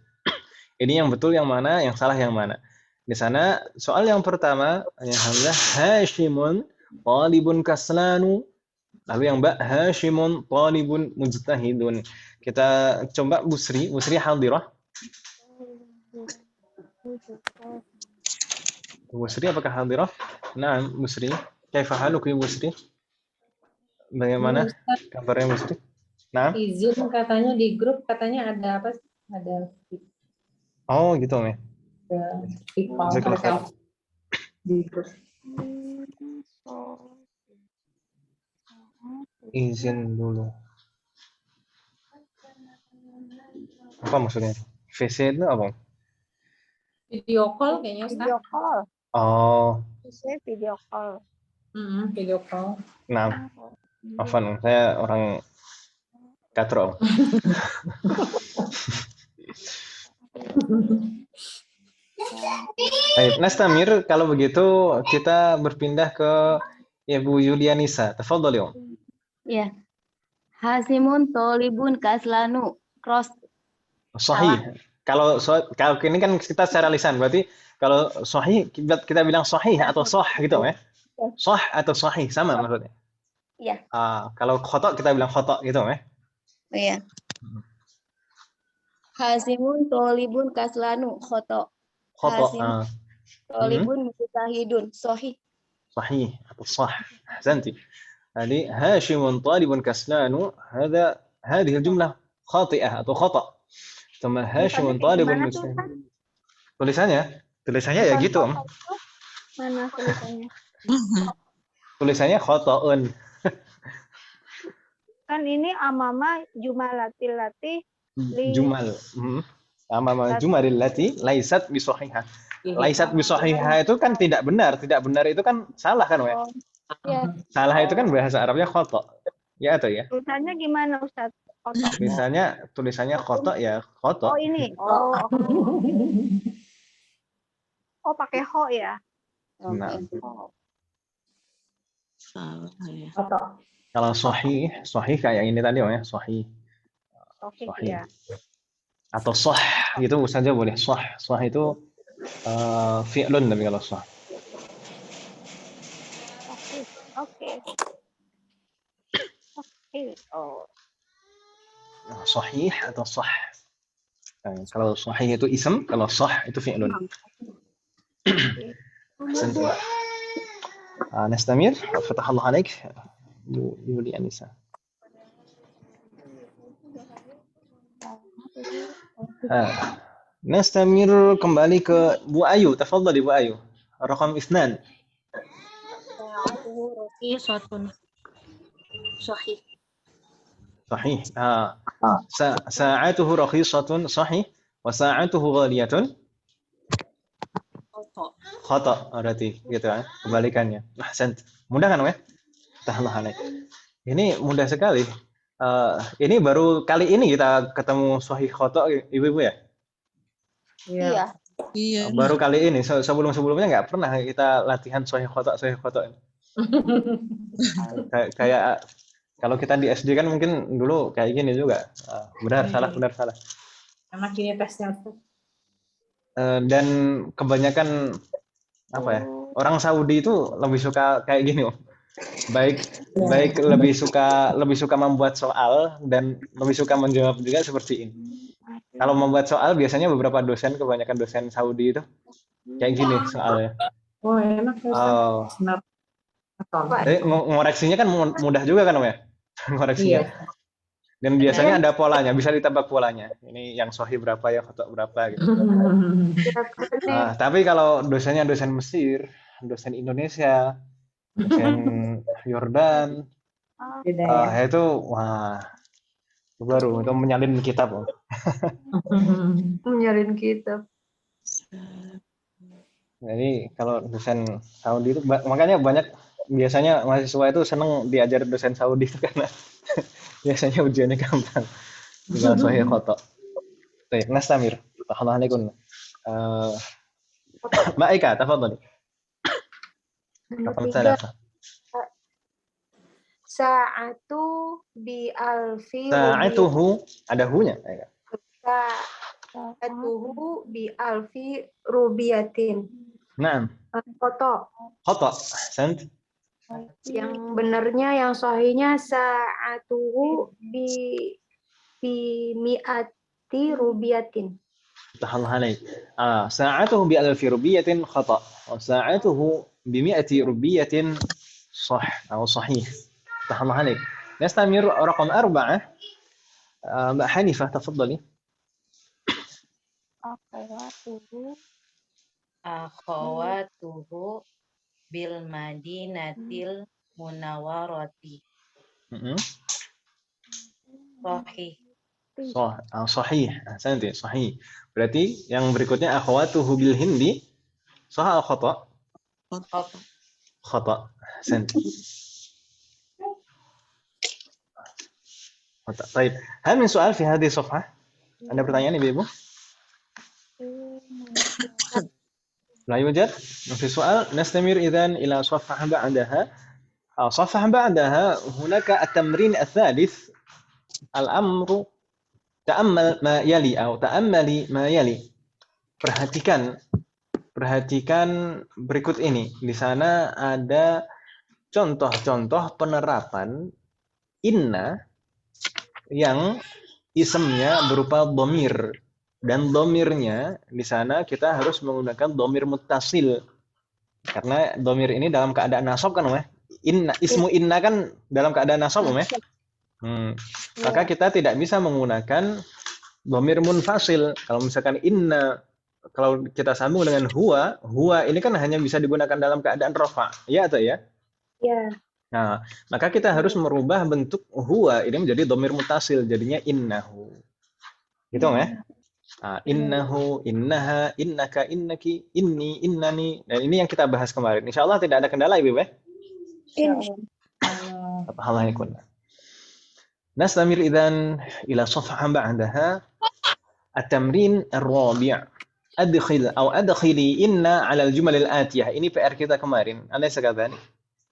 Ini yang betul yang mana, yang salah yang mana. Di sana soal yang pertama yang hamzah Hashimun talibun kaslanu, lalu yang ba Hashimun talibun mujtahidun. Kita coba Busri hadirah. Busri apakah hadirah? Nah, Busri. Kaifa haluki Busri? Bagaimana kabarnya Busri? Nah. Izin katanya di grup katanya ada apa? Ada. Oh, gitu ya. Izin dulu. Apa maksudnya? VC itu apa? Video call kayaknya Ustaz. Video call. Oh. Video call. Video call. Nah, Afan, saya orang katro. Baik, Nastamir, kalau begitu kita berpindah ke Ibu Yulianisa. Tafadhali, Om. Ya. Hasimun tolibun kaslanu. Cross. Sahih. Kalau ini kan kita secara lisan, berarti kalau sahih kita bilang sahih atau sah gitu ya. Sah atau sahih sama maksudnya. Iya. Kalau khata kita bilang khata gitu ya. Iya. Hasimun tolibun kaslanu khoto. Khata. Tolibun mujtahidun sahih. Sahih atau sah. Ahsanti. Jadi Hashimun talibun kaslanu, هذه الجملة خاطئة atau khata. Thumma Hashimun talibun Gimana tuh, miskin. Ustaz? Tulisannya ya gitu, Om. Mana tulisannya? Tulisannya khotoun. Kan ini amama jumalatil lati li Jumal. Amama jumalil lati laisat bisahihah. Laisat bisahihah itu kan tidak benar. Tidak benar itu kan salah kan, Weh? Ya. Salah itu kan bahasa Arabnya khoto. Ya atau ya? tulisannya gimana, Ustaz? Kotak. Tulisannya khoto ya khoto. Oh, ini. Oh, pakai ho ya. Nah, Salah ya. kalau sahih kayak ini tadi, Om ya, sahih. Oke, Sahih. ya. Atau sah gitu saja boleh. Sah itu fi'lun tapi kalau sah. Oke. Oh. Sahih atau sah. Kalau sahih itu ism, kalau sah itu fi'lun. Ahsanta. نستمر فتح الله عليك يولي أنسة. نستمر kembali ke Bu Ayu. Tafadhali Bu Ayu. Rakam 2. Raqiqatun. Sahih. صحيح. ساعته رخيصة صحيح وساعته غالية خطأ berarti gitu ya kebalikannya. Ahsant. Mudah kan, Weh? Tahlah. Ini mudah sekali. Ini baru kali ini kita ketemu sahih khata Ibu-ibu ya? Iya. Iya. Baru kali ini. Sebelum-sebelumnya nggak pernah kita latihan sahih khata. Kayak kalau kita di SD kan mungkin dulu kayak gini juga. Benar salah. Sama kini tesnya Ustaz. Dan kebanyakan apa ya? Orang Saudi itu lebih suka kayak gini, Om. Baik lebih suka membuat soal dan lebih suka menjawab juga seperti ini. Kalau membuat soal biasanya beberapa kebanyakan dosen Saudi itu kayak gini soalnya. Oh, enak ya Ustaz. Benar. Jadi ngoreksinya kan mudah juga kan, Om ya? Ngoreksinya. Iya. Dan biasanya ada polanya, bisa ditebak polanya. Ini yang sahih berapa ya, khata berapa gitu. Nah, tapi kalau dosennya dosen Mesir, dosen Indonesia, dosen Yordan, itu wah baru itu menyalin kitab. Menyalin kitab. Jadi kalau dosen Saudi itu makanya banyak biasanya mahasiswa itu seneng diajar dosen Saudi itu karena biasanya ujiannya gampang. Tinggal sahih khata. Baik, nastamir. Assalamualaikum. Mbak Eka, tafadhali. Raqam 3. Sa'atu bi alfi Sa'atuhu ada hu-nya. Sa'atuhu bi alfi rubiyatin. Naam. Foto. Khata. Ahsant. Yang benernya, yang sahihnya sa'atuhu bi mi'ati rubiyatin. Tahallah alaik. Sa'atuhu bi alfi rubiyatin khata. Wa sa'atuhu bi mi'ati rubiyatin sah atau sahih. Tahallah alaik. Nastamir raqam 4. Mbak Hanifah, tafadhali. Akhawatuhu bil madinatil munawwarati. Sahih. Sahih. Ahsanti, sahih. Berarti yang berikutnya akhawatuhu bil hindi sah atau khata? Khata. Ahsanti. Khata. Baik. Hal min soal fi hadhihi safhah? Ada pertanyaan Ibu? لا يوجد في سؤال. نستمر إذن إلى صفحة بعدها. صفحة بعدها هناك التمرين الثالث. الأمر تأمل ما يلي أو تأملي ما يلي. Perhatikan berikut ini. Di sana ada contoh-contoh penerapan inna yang isemnya berupa dhamir. Dan domirnya di sana kita harus menggunakan domir muttasil karena domir ini dalam keadaan nasab kan, Om? Ismu inna kan dalam keadaan nasab, Om? Maka kita tidak bisa menggunakan dhamir munfasil. Kalau misalkan inna, kalau kita sambung dengan huwa ini kan hanya bisa digunakan dalam keadaan rafa, ya atau ya? Ya. Nah, maka kita harus merubah bentuk huwa ini menjadi dhamir muttasil, jadinya innahu. Gitu ya? Nah, innahu, innaha, innaka, innaki, inni, innani. Dan ini yang kita bahas kemarin. Insyaallah tidak ada kendala Ibu ya? Allah yakun. Nastamir idzan ila safha ba'daha at-tamrin ar-rabi'. Adkhil atau adkhili inna 'ala al-jumal al-atiyah. Ini PR kita kemarin. Alaysa kadzalik?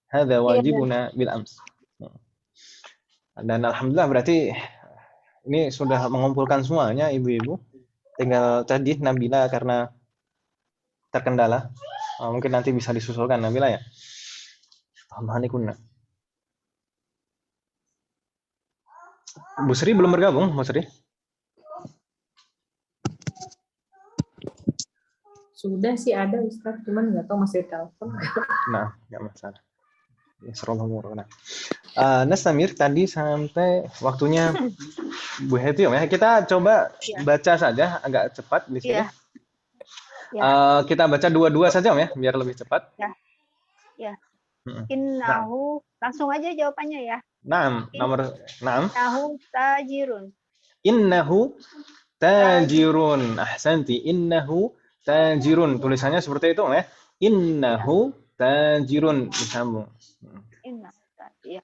Hadza wajibuna bil ams. Dan alhamdulillah berarti ini sudah mengumpulkan semuanya ibu-ibu. Tinggal tadi Nabila karena terkendala. Mungkin nanti bisa disusulkan Nabila ya. Alhamdulillah. Bu Sri belum bergabung, Bu Sri? Sudah sih ada Ustaz, cuman nggak tahu masih telepon. Nah, nggak masalah. Nah, Nastamir tadi sampai waktunya Bu Hetiom ya. Kita coba baca saja agak cepat di sini. Kita baca dua-dua saja Om ya, biar lebih cepat. Ya. Innahu, langsung aja jawabannya ya. Naam, nomor 6. Innahu tajirun. Innahu tajirun. Ahsanti. Innahu tajirun. Tulisannya seperti itu ya. Innahu tajirun, disambung. Innahu tajirun.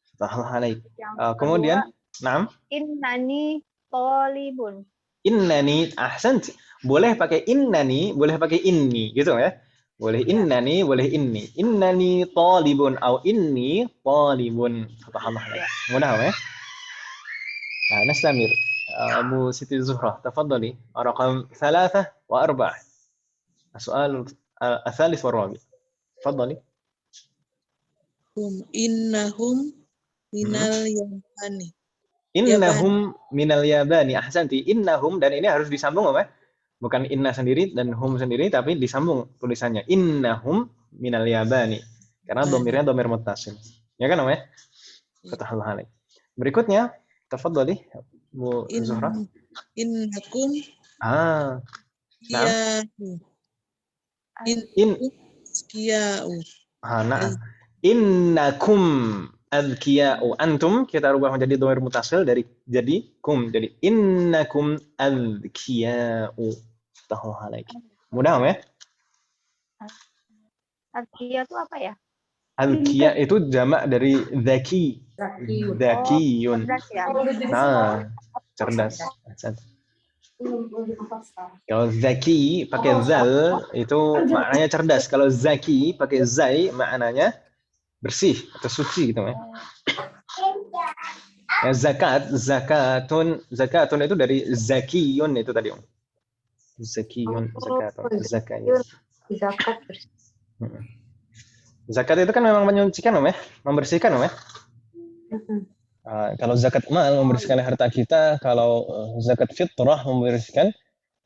Kemudian, naam. Innani thalibun. Innani, ahsanti. Boleh pakai innani, boleh pakai inni, gitu ya. Boleh innani, boleh inni. Innani talibun atau inni talibun. Mudah ya. Nah, nastamir. Abu Siti Zuhra, tafadhali. Raqam 3 wa 4. السؤال الثالث والرابع. تفضلي. Innahum minal yabani. Innahum minal yabani. Ahsanti. Innahum, dan ini harus disambung apa? Bukan inna sendiri dan hum sendiri, tapi disambung tulisannya. Innahum minal yabani. Karena domirnya domir muttasil. Ya kan, Om ya? Fatahullah alaik. Berikutnya, tafadhali Bu Zuhra. Innakum azkiya'u. Innakum azkiya'u. Antum kita rubah menjadi domir muttasil jadi kum. Jadi innakum azkiya'u. Mudah ya? Azkiya itu apa ya? Azkiya itu jamak dari zaki. Zakiyun. Nah, cerdas. Kalau zaki pakai zal itu maknanya cerdas. Kalau zaki pakai zai maknanya bersih atau suci gitu ya. Ya, zakatun itu dari zakiyun itu tadi. Zakiyun, zakatun. Zakat itu kan memang menyucikan Om ya, membersihkan Om ya. Kalau zakat mal membersihkan harta kita, kalau zakat fitrah membersihkan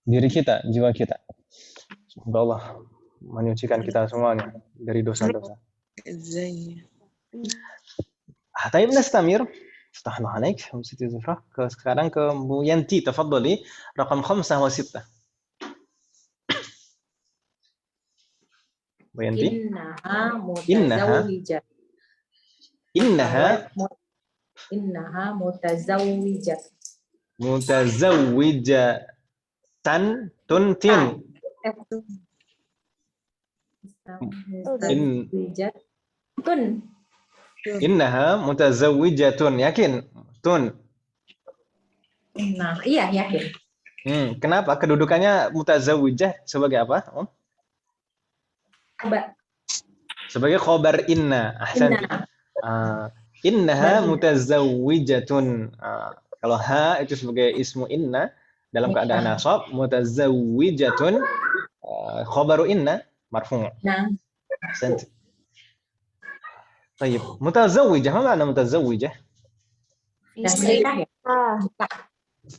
diri kita, jiwa kita. Semoga Allah menyucikan kita semuanya dari dosa-dosa. Tayyib nastamir. Astaghfirullah alaik. Siti Zuhra. Sekarang ke Bu Yanti, tafadhali. Raqam 5 wa 6. Bu Yanti. Innaha mutazawwijah. Mutazawwijatan tuntin. Innaha mutazawwijatun. Yakin? Tun. Nah, iya yakin. Kenapa? Kedudukannya mutazawwijah sebagai apa? Sebagai khobar inna. Ahsan. Innaha mutazawwijatun. Kalau ha itu sebagai ismu inna dalam keadaan nasab, mutazawwijatun khabaru inna marfu'. Nah. Ahsant. Baik, mutazawwijah, apa makna mutazawwijah? Istri ya?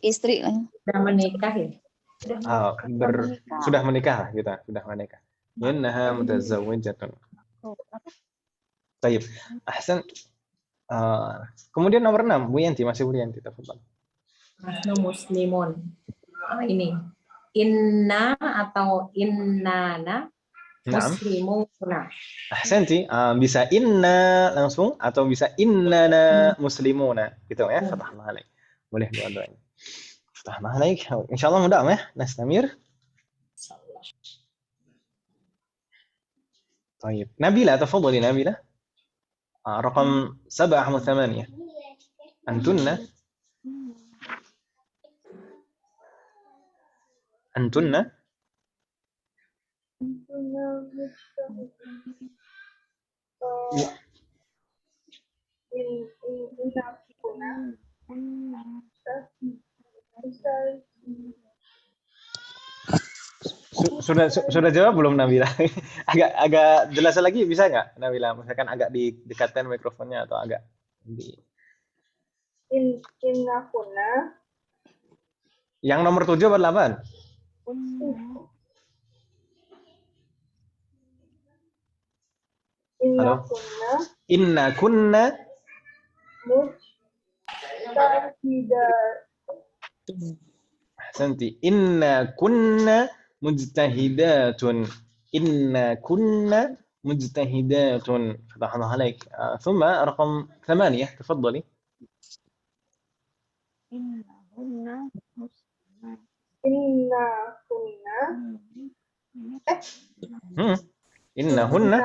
Istri. Sudah menikah ya? Sudah menikah kita, sudah menikah. Innaha mutazawwijatun. Baik. Ahsan. Kemudian nomor 6, Bu Yanti, masih Bu Yanti, tafadhal. Nahnu muslimun. ini. Inna atau innana Naam. muslimuna. Ahsanti. Bisa inna langsung atau bisa innana muslimuna. Gitu ya. Fatahna alaik. Boleh dua-duanya. Fatahna alaik. Insyaallah mudah ya. Nastamir. طيب نبيلة تفضلي نبيلة رقم 7 و8 أنتن sudah jawab belum Nabila? agak jelas lagi bisa nggak Nabila? Misalkan agak didekatkan mikrofonnya atau agak di Innakuna. Yang nomor 7 atau 8? Halo. Inna kunna Santi. Inna kunna mujtahidatun. Inna kunna mujtahidatun. Fatahna alaik. ثم رقم 8 تفضلي. Innahunna. Innahunna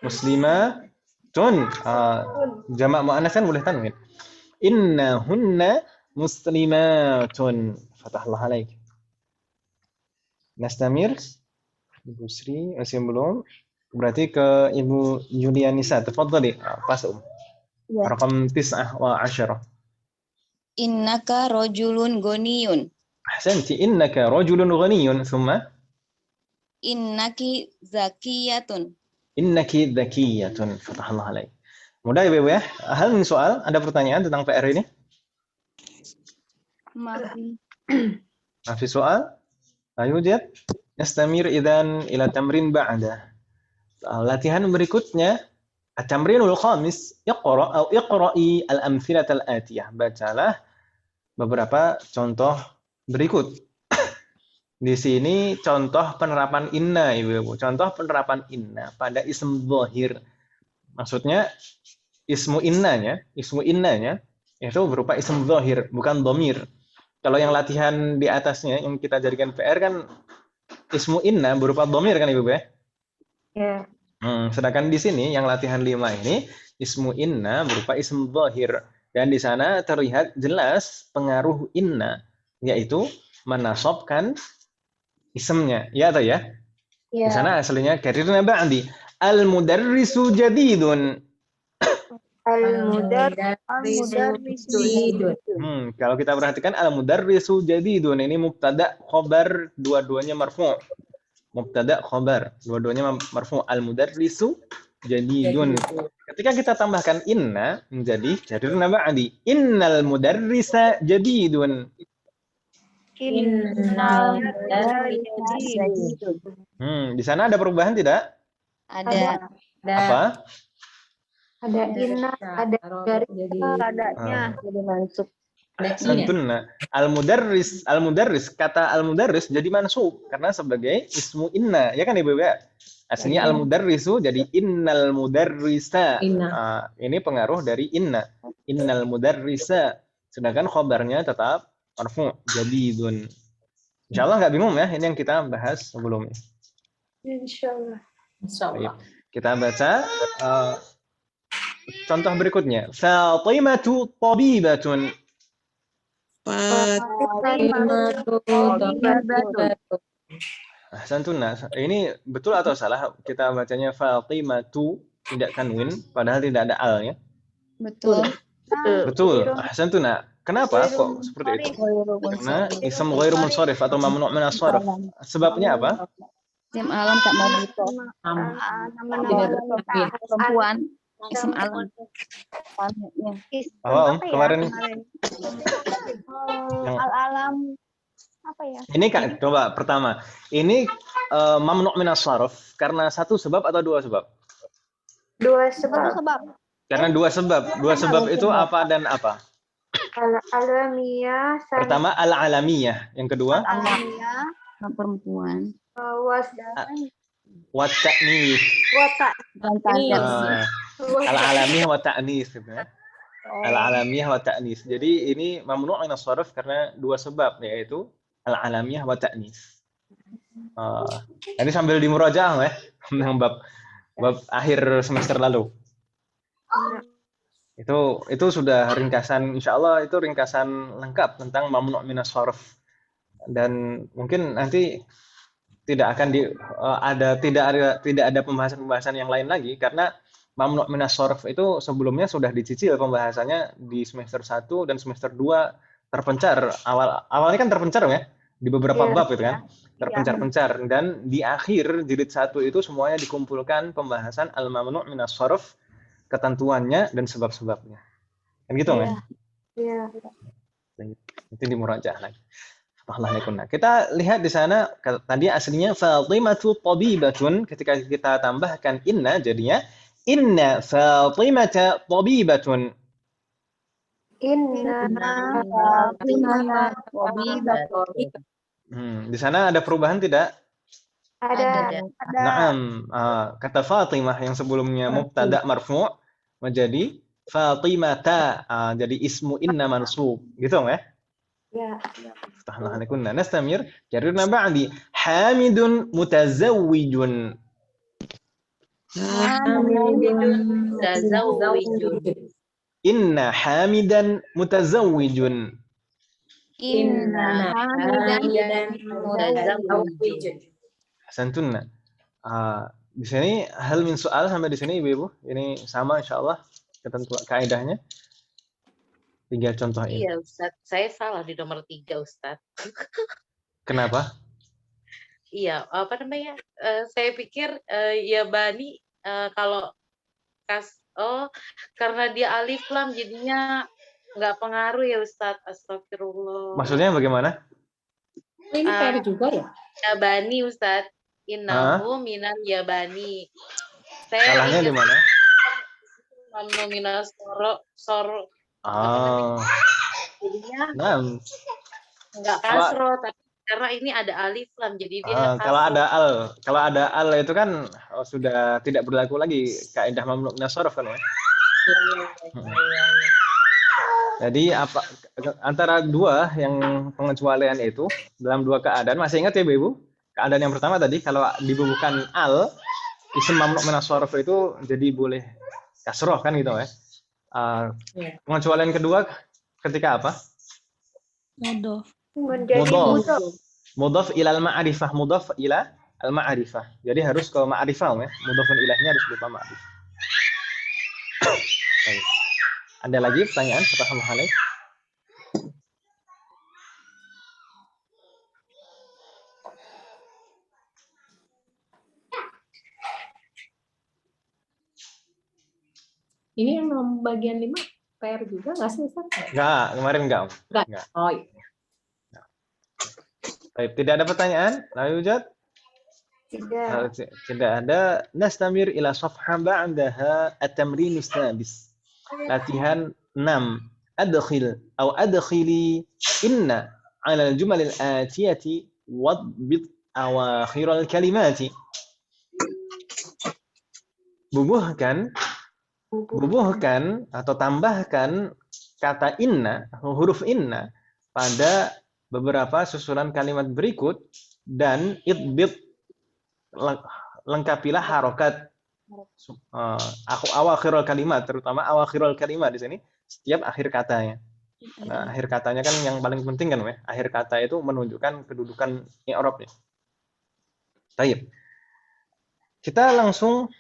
muslimatun. Jamak muannas kan boleh tanwin. Innahunna muslimatun. Fatahullah alaik. Nastamir. Ibu Sri masih belum. Berarti ke Ibu Yulianisa. Tafadhali. Pas Ya. Raqam 9 wa 10. Innaka rajulun ghaniyun. Ahsanti. Innaka rajulun ghaniyun. Thumma Innaki zakiyatun. innaki dzakiyatun. Fatahullah alaik. Mudah ya, Ibu ya? Hal min soal, ada pertanyaan tentang PR ini? Masih soal? Ayo, Jad. Nastamir idzan ila tamrin ba'da. Latihan berikutnya, at-tamrinul khamis, iqra'i al-amthilat al-atiyah. Bacalah beberapa contoh berikut. Di sini contoh penerapan inna, Ibu. Contoh penerapan inna pada ism dzahir. Maksudnya ismu innanya itu berupa ism dzahir, bukan dhamir. Kalau yang latihan di atasnya yang kita jadikan PR kan ismu inna berupa dhamir kan Ibu ya? Ya. Sedangkan di sini yang latihan 5 ini ismu inna berupa ism dzahir dan di sana terlihat jelas pengaruh inna yaitu menasabkan isimnya, ya atau ya? Di sana aslinya karirna ba'di. Al-mudarrisu jadidun. Kalau kita perhatikan al-mudarrisu jadidun ini mubtada khobar dua-duanya marfu'. Mubtada khobar dua-duanya marfu'. Al-mudarrisu jadidun. Ketika kita tambahkan inna menjadi karirna ba'di. Innal mudarrisa jadidun. Di sana ada perubahan tidak? Ada. Apa? Ada inna, ada dari Adanya. Jadi mansub. Santunna. Al-mudarris kata al-mudarris jadi mansub karena sebagai ismu inna, ya kan Ibu ya? Aslinya al-mudarrisu jadi innal mudarrisa. Ini pengaruh dari inna. Innal mudarrisa. Sedangkan khobarnya tetap marfu' jadidun. Insyaallah nggak bingung ya, ini yang kita bahas sebelumnya. Insyaallah. Insyaallah. Kita baca contoh berikutnya. Fatimatu tabibatun. Santuna. Ini betul atau salah? Kita bacanya Fatimatu tidak tanwin, padahal tidak ada al-nya. Betul. Betul. Santuna. Kenapa kok seperti itu? Karena ism ghairu munsharif atau mamnu' min as-sarf. Sebabnya apa? Isim alam tak marbuto. Perempuan. Isim alam. Kemarin Al-alam apa ya? ini Kak, coba pertama. Ini mamnu' min as-sarf karena satu sebab atau dua sebab? Dua sebab. Karena dua sebab. Dua sebab itu apa dan apa? Al-alamiyah Pertama al-alamiyah, yang kedua Alamiah perempuan. was wa ta'nis. wata Ah, al-alamiyah wa ta'nis gitu ya. Al-alamiyah wa ta'nis. Jadi ini mamnu' min as-sarf karena dua sebab, yaitu al-alamiyah wa ta'nis. Ini sambil dimurajaah ya tentang bab akhir semester lalu. Itu sudah ringkasan, insyaallah itu ringkasan lengkap tentang mamnu' min as-sarf. Dan mungkin nanti tidak akan tidak ada pembahasan yang lain lagi karena mamnu' min as-sarf itu sebelumnya sudah dicicil pembahasannya di semester 1 dan semester 2 terpencar. Awalnya kan terpencar ya di beberapa bab itu kan. Terpencar-pencar dan di akhir jilid 1 itu semuanya dikumpulkan pembahasan al-mamnu' min as-sarf, ketentuannya dan sebab-sebabnya. Kan gitu ya? Iya. Itu di murajaah lagi. Kita lihat di sana tadi aslinya Fatimatu tabibatun, ketika kita tambahkan inna jadinya inna Fatimata tabibatun. Inna Di sana ada perubahan tidak? ada Naam. Kata Fatimah yang sebelumnya mubtada marfu' menjadi Fatimata. Jadi ismu inna mansub. Gitu ya? ya. Kunna nastamir jarirna ba'di hamidun mutazawwijun. Inna hamidan mutazawwijun. Inna Hasantunna. Di sini hal min soal sampai di sini Ibu-ibu. Ini sama insyaallah ketentuan kaidahnya. 3 contoh ini. Iya, Ustaz. Saya salah di nomor 3, Ustaz. Kenapa? Iya, apa namanya? Saya pikir ya Bani kalau karena dia alif lam jadinya nggak pengaruh ya Ustaz. Astagfirullah. Maksudnya bagaimana? Ini PR juga ya? Ya Bani Ustaz. Innahu minal yabani. Saya Salahnya di mana? mamnu minas soro. Jadinya nggak kasro, tapi karena ini ada alif lam jadi dia kalau ada al itu kan sudah tidak berlaku lagi kaidah mamnu min as-sarf kan ya. Jadi antara dua yang pengecualian itu dalam dua keadaan, masih ingat ya Ibu? Keadaan yang pertama tadi kalau dibubuhkan al isim mamnu min as-sarf itu jadi boleh kasroh kan gitu ya. Pengecualian kedua ketika apa? Menjadi Mudhaf ila al-ma'rifah, mudhaf ila al-ma'rifah. Jadi harus ke ma'rifah ya. Mudhafun ilainya harus berupa ma'rifah. Ada lagi pertanyaan? Subhanallah. Ini yang bagian 5 PR juga nggak sih Ustaz? Enggak, kemarin enggak. Enggak. Oh iya. Baik, tidak ada pertanyaan? Lalu Jad? Tidak ada. Nastamir ila safha ba'daha at-tamrin as-sadis. Latihan 6. Adkhil atau adkhili inna 'ala al-jumal al-atiyati wadbit awakhir al-kalimati. Bubuhkan atau tambahkan kata inna, huruf inna pada beberapa susunan kalimat berikut dan idbit, lengkapilah harokat awakhirul kalimat, terutama awakhirul kalimat di sini setiap akhir katanya. Nah, akhir katanya kan yang paling penting kan ya. Akhir kata itu menunjukkan kedudukan i'rabnya. Baik. Kita langsung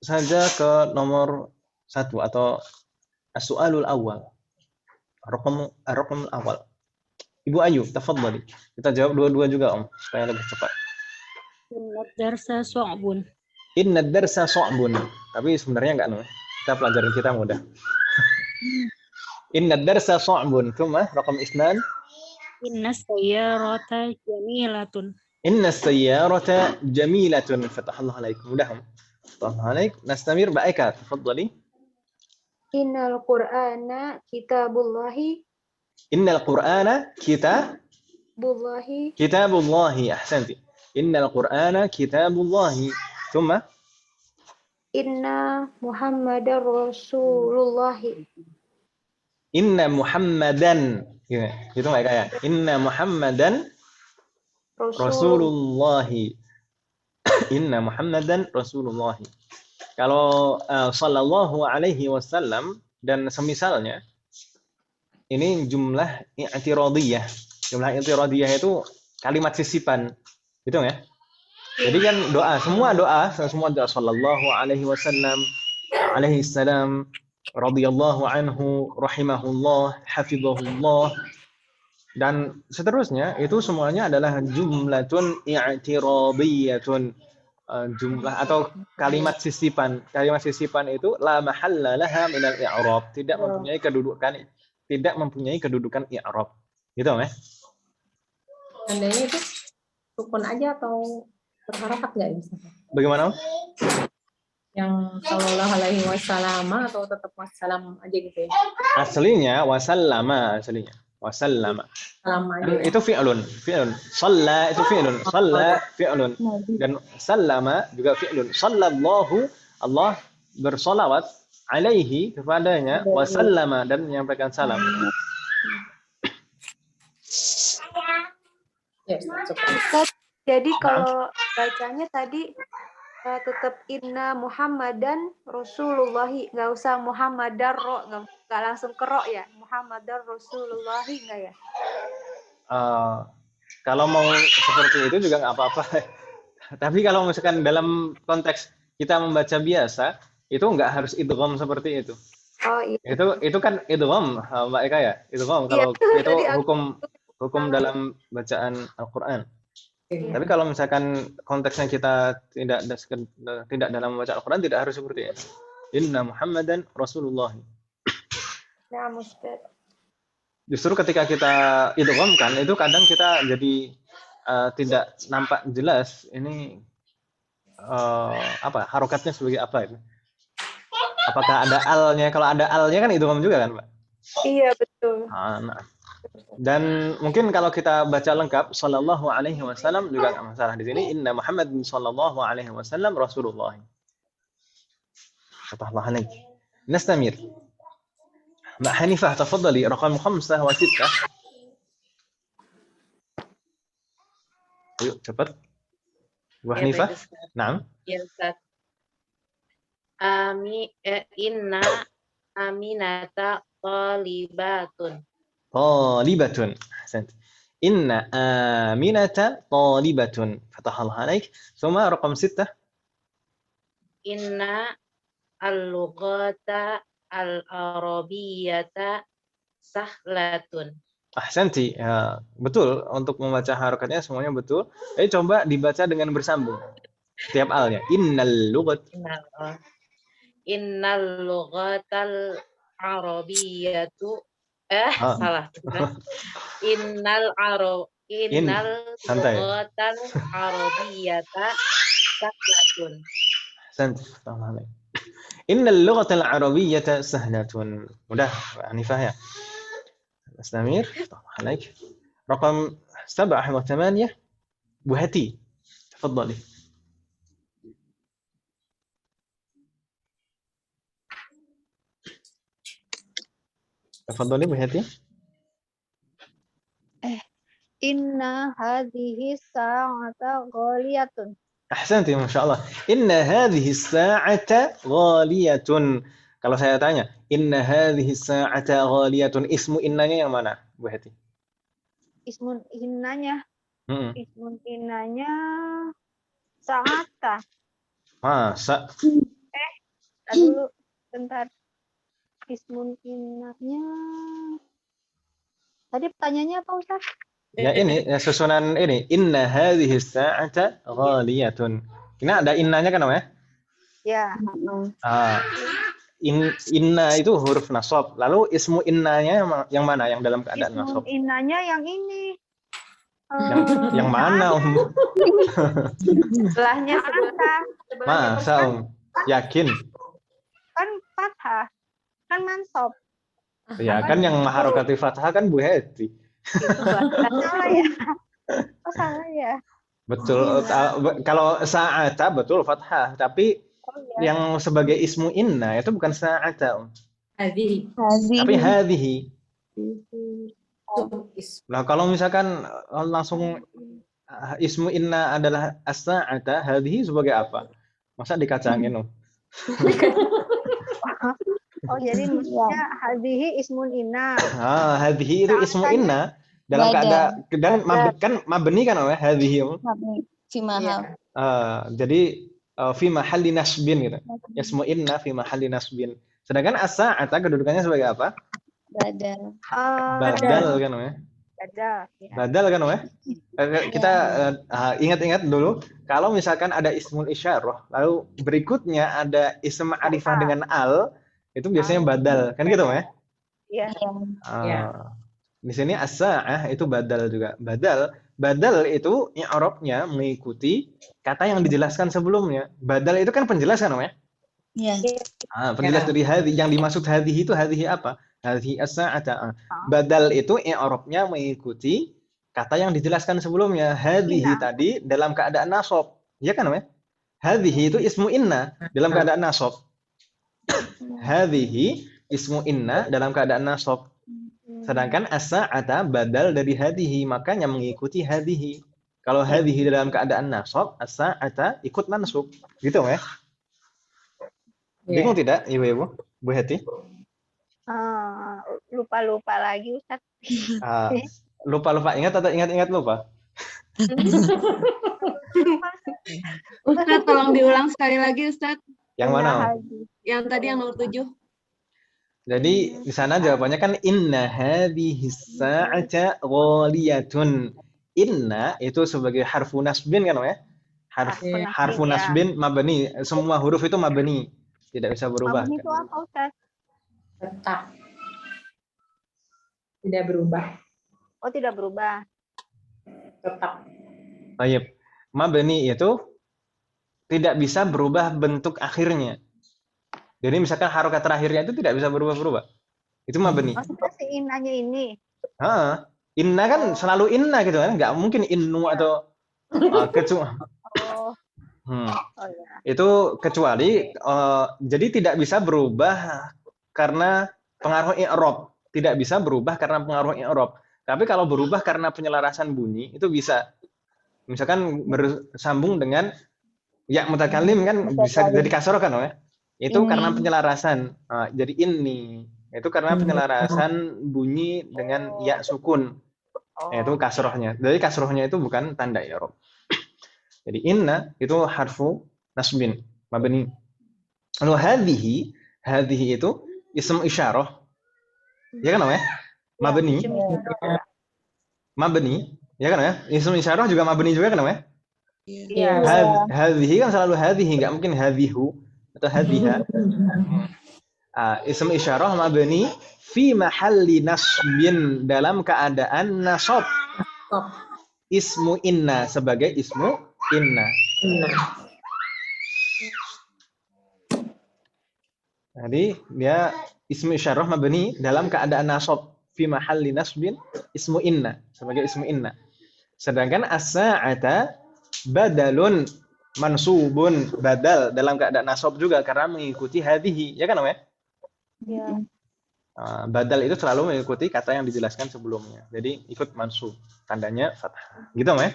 saja ke nomor 1 atau as-su'alul awal. Raqam awal. Ibu Ayu, tafadhali. Kita jawab dua-dua juga, Om, supaya lebih cepat. Inna darsa su'bun. Tapi sebenarnya enggak, kita pelajaran kita mudah. Inna darsa su'bun. Cuma raqam isnan. Inna sayyarata jamilatun. Inna sayyarata jamilatun. Fatahallahu alaikum. Mudah. Assalamualaikum. Nastamir ba'ika. Tafadhali. Innal Qur'ana kitabullahi Innal Qur'ana bullahi kitabullahi. Ahsanti. Innal Qur'ana kitabullahi. Thumma inna Muhammadar Rasulullahi. inna Muhammadan. Gitu nggak kayak? Inna Muhammadan Rasulullahi. Inna Muhammadan Rasulullahi. Kalau sallallahu alaihi wasallam dan semisalnya, ini jumlah i'tiradiyah. Jumlah i'tiradiyah itu kalimat sisipan. Gitu ya. Jadi kan semua doa sallallahu alaihi wasallam, alaihi salam, radhiyallahu anhu, rahimahullah, hafizahullah, dan seterusnya, itu semuanya adalah jumlatun i'tiradiyatun. Jumlah atau kalimat sisipan. Kalimat sisipan itu la mahalla laha minal i'rab, tidak mempunyai kedudukan i'rab. Gitu ya? Tandanya itu sukun aja atau berharakat nggak bisa? Bagaimana? Yang sallallahu alaihi wasallam atau tetap wassalam aja gitu ya? Aslinya wasallama, aslinya. Wasallama. Salam aja. Itu fi'lun. Shalla itu fi'lun. Shalla fi'lun. Dan sallama juga fi'lun. Sallallahu, Allah bersolawat alaihi kepadanya, wasallama, dan menyampaikan salam. Ya, cukup. Ustaz, jadi kalau bacanya tadi tetap inna Muhammadan Rasulullahi, nggak usah Muhammadar ro, nggak langsung kerok ya, Muhammadar Rasulullahi nggak ya? Kalau mau seperti itu juga nggak apa-apa. Tapi kalau misalkan dalam konteks kita membaca biasa, itu nggak harus idgham seperti itu. Oh iya. Itu kan idgham, Mbak Eka ya. Idgham kalau itu hukum dalam bacaan Al-Qur'an. Tapi kalau misalkan konteksnya kita tidak dalam membaca Al-Quran, tidak harus seperti itu. Inna Muhammadan Rasulullah. Ya, Ustaz. Justru ketika kita idghamkan, itu kadang kita jadi tidak nampak jelas ini harokatnya sebagai apa itu. Apakah ada alnya? Kalau ada alnya kan idgham juga kan, Mbak? Iya, betul. Nah. Dan mungkin kalau kita baca lengkap sallallahu alaihi wasallam juga enggak masalah di sini. Inna Muhammad sallallahu alaihi wasallam Rasulullah. Fatahullah alaik. Nastamir. Mbak Hanifah, tafadhali raqam 5 wa 6. Ayo cepat. Bu Hanifah. Naam. Ya, Ustaz. Inna aminata talibatun. طالبة. أحسنت. إن آمنة طالبة. فتح الله عليك. ثم رقم 6. إن اللغة العربية سهلة. Ahsanti. Ya, betul, untuk membaca harokatnya semuanya betul. Coba dibaca dengan bersambung. Setiap alnya. Innal lughatal arabiyyatu salah. Innal lughatal arabiyyata sahlatun. Ahsanti. Innal lughatal arabiyyata sahlatun. Mudah, Hanifah ya. Nastamir. عليك. رقم 7 و8. Bu Hati. تفضلي. تفضلي Bu Hati. Inna hadhihi sa'ata ghaliyatun. Ahsanti, Masya Allah. Inna hadhihi sa'ata ghaliyatun. Kalau saya tanya, inna hadhihi sa'ata ghaliyatun, ismu innanya yang mana, Bu Hati? Ismun innanya. Ismun innanya sa'ata. Masa? Dulu bentar. Ismun innanya. Tadi pertanyaannya apa, Ustaz? Ya ini, susunan ini. Inna hadhihi sa'ata ghaliyatun. Ini ada innanya kan, ya? Ya. Inna itu huruf nasab. Lalu ismu innanya yang mana? Yang dalam keadaan nasab? Ismu innanya yang ini. Yang mana, Sebelahnya. Masa, Yakin? Kan fathah. kan mansop. Ya kan yang harokati fathah kan Bu Heti. Salah ya. Oh salah ya. Betul. Kalau sa'ata betul fathah, tapi Oh ya. yang sebagai ismu inna itu bukan sa'ata, Hadhi. tapi hadhihi. Oh. Nah, kalau misalkan langsung ismu inna adalah as-sa'ata, hadhihi sebagai apa? Masa dikacangin loh. Oh jadi maksudnya hadhihi ismun inna. Hadhihi itu ismu inna dalam keadaan kan mabni kan ya hadhihi. Fi mahal. Jadi fi mahalli nasbin gitu. Ismu inna fi mahalli nasbin. Sedangkan as-sa'ata kedudukannya sebagai apa? Badal. Badal kan ya. Badal kan ya. Kita ingat-ingat dulu kalau misalkan ada ismul isyarah lalu berikutnya ada ism ma'rifah dengan al itu biasanya badal kan gitu ya. Iya. Di sini as-sa'ah itu badal juga. Badal itu i'rabnya mengikuti kata yang dijelaskan sebelumnya. Badal itu kan penjelas kan ya? Iya. Penjelas dari hadhi, yang dimaksud hadhi itu hadhi apa? Hadhi as-sa'ata. Badal itu i'rabnya mengikuti kata yang dijelaskan sebelumnya. Hadhihi tadi dalam keadaan nasab. Ya kan ya? Hadhihi itu ismu inna dalam keadaan nasab. Hadhihi ismu inna dalam keadaan nasab. Sedangkan as-sa'ata badal dari hadhihi, makanya mengikuti hadhihi. Kalau hadhihi dalam keadaan nasab, as-sa'ata ikut mansub. Gitu ya? Bingung tidak, Ibu-ibu? Bu Heti? Lupa-lupa lagi, Ustaz. Lupa-lupa ingat atau ingat-ingat lupa? Ustaz, tolong diulang sekali lagi, Ustaz. Yang mana? Yang tadi yang nomor 7. Jadi di sana jawabannya kan inna hadhihi sa'ata ghaliyatun. Inna itu sebagai harfu nasbin kan ya? Harfu nasbin mabni. Semua huruf itu mabni. Tidak bisa berubah. Mabni itu apa, Ustaz? Tetap. Tidak berubah. Oh, tidak berubah. Tetap. Baik. Mabni itu tidak bisa berubah bentuk akhirnya. Jadi misalkan harokat terakhirnya itu tidak bisa berubah-berubah. Itu mabni. Maksudnya si innanya ini. Inna kan selalu inna gitu kan. Nggak mungkin innu atau kecuali. Itu kecuali jadi tidak bisa berubah karena pengaruh i'rab. Tidak bisa berubah karena pengaruh i'rab. Tapi kalau berubah karena penyelarasan bunyi itu bisa. Misalkan bersambung dengan ya mutakallim kan bisa jadi kasroh kan ya. Itu karena penyelarasan. Jadi ini itu karena penyelarasan bunyi dengan ya sukun. Itu kasrohnya. Jadi kasrohnya itu bukan tanda i'rab. Jadi inna itu harfu nasbin mabni. Lalu hadhihi itu ism isyarah. Ya kan ya? Mabni. Mabni. Ya kan ya? Ism isyarah juga mabni juga kan ya? Iya. Hadhihi kan selalu hadhihi, enggak mungkin hadhihu atau hadhiha. Ism isyarah mabni fi mahalli nasbin dalam keadaan nasab. Ismu inna sebagai ismu inna. Jadi dia ismu isyarah mabni dalam keadaan nasab fi mahalli nasbin ismu inna sebagai ismu inna. Sedangkan as-sa'ata badalun mansubun badal dalam keadaan nasab juga karena mengikuti hadhihi. Ya kan, Om ya? Iya. Badal itu selalu mengikuti kata yang dijelaskan sebelumnya. Jadi ikut mansub, tandanya fathah. Gitu, Om ya?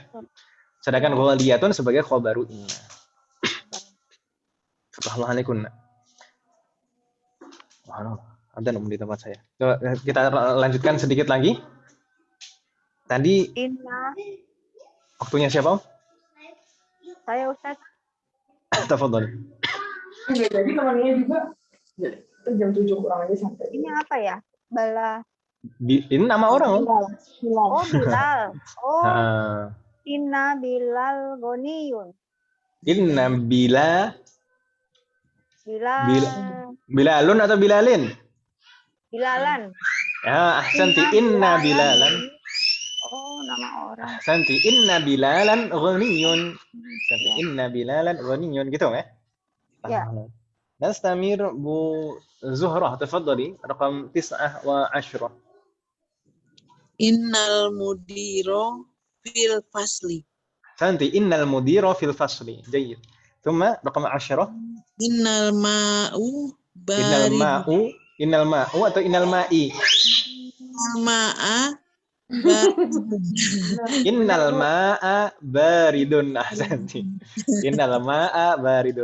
Sedangkan ghaliyatun sebagai khabaru inna. Subhanallah. Ada nomor di tempat saya. Coba kita lanjutkan sedikit lagi. Tadi Inna. Waktunya siapa, Om? Saya, Ustaz. Tafadhol. Jadi temannya juga jam 7 kurang aja sampai. Ini apa ya? Bala. Ini nama orang, Om. Bilal. Oh, Bilal. Oh. Inna Bilal Ghaniyun. Inna Bilalun atau Bilalin? Bilalan. Ya, ahsanti. Inna Bilalan. Oh, nama orang. Ahsanti. Inna Bilalan ghaniyun. Ahsanti. Inna Bilalan ghaniyun. Gitu, ya? Ya. نستمر بزهرة تفضلي رقم 9 و10. Innal mudiro fil fasli. أحسنتي إن المدير في الفصل جيد. ثم رقم 10 Innal ma'u إن baridun. الماء atau إن الماء Ma'a baridun. إن الماء بارد. أحسنتي إن الماء بارد.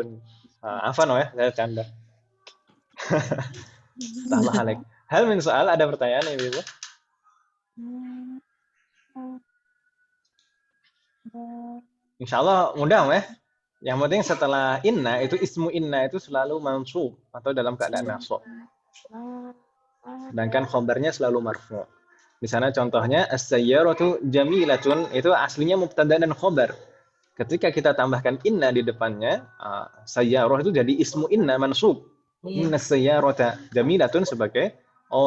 Afan ya, saya canda. Salah Alek. Hal min soal, ada pertanyaan Ibu? Insya Allah mudah ya. Yang penting setelah inna itu ismu inna itu selalu mansub atau dalam keadaan nasab. Sedangkan khobarnya selalu marfu. Di sana contohnya as-sayyaratu jamilatun itu aslinya mubtada dan khobar. Ketika kita tambahkan inna di depannya, sayyarah itu jadi ismu inna mansub. Inna sayyarata jamilatun sebagai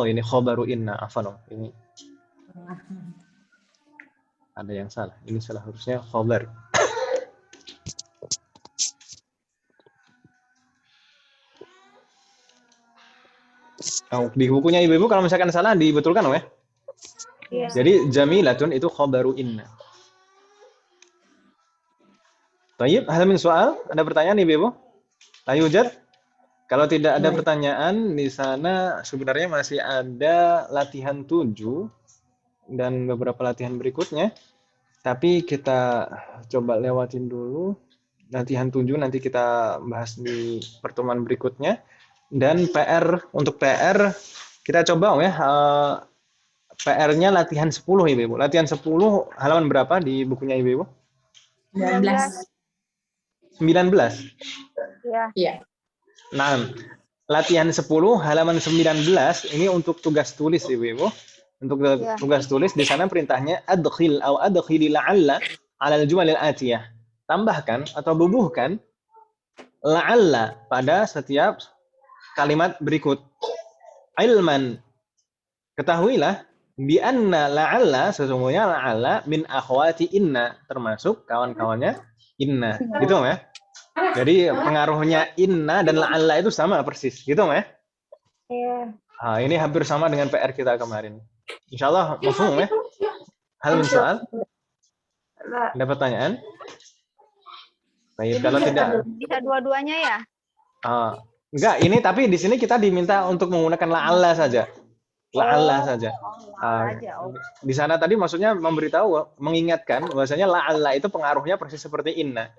ini khobaru inna. Afan ini. Ada yang salah. Ini salah harusnya khobar. Di bukunya Ibu-ibu kalau misalkan salah dibetulkan ya. Iya. Jadi jamilatun itu khobaru inna. Tayyib, hal min soal? Ada pertanyaan Ibu-ibu? Layujad? Kalau tidak ada pertanyaan di sana sebenarnya masih ada latihan 7 dan beberapa latihan berikutnya. Tapi kita coba lewatin dulu. Latihan 7 nanti kita bahas di pertemuan berikutnya. Dan untuk PR kita coba ya. PR-nya latihan 10 Ibu. Latihan 10 halaman berapa di bukunya Ibu? 19. 19. Iya. Nah, latihan 10 halaman 19 ini untuk tugas tulis Ibu. Untuk tugas tulis di sana perintahnya adkhil atau adkhili la'alla 'ala al-jumal al-atiyah. Tambahkan atau bubuhkan la'alla pada setiap kalimat berikut. Ilman. Ketahuilah bi anna la'alla sesungguhnya la'alla min akhwati inna termasuk kawan-kawannya inna. Gitu ya. Jadi pengaruhnya inna dan la'alla itu sama persis. Gitu ya. Iya. Ini hampir sama dengan PR kita kemarin. Insyaallah mafhum ya. Hal min soal? Ada pertanyaan? Baik, kalau tidak Bisa dua-duanya ya? enggak, ini tapi di sini kita diminta untuk menggunakan la'alla saja. La'alla saja. Di sana tadi maksudnya memberitahu, mengingatkan bahwasanya la'alla itu pengaruhnya persis seperti inna.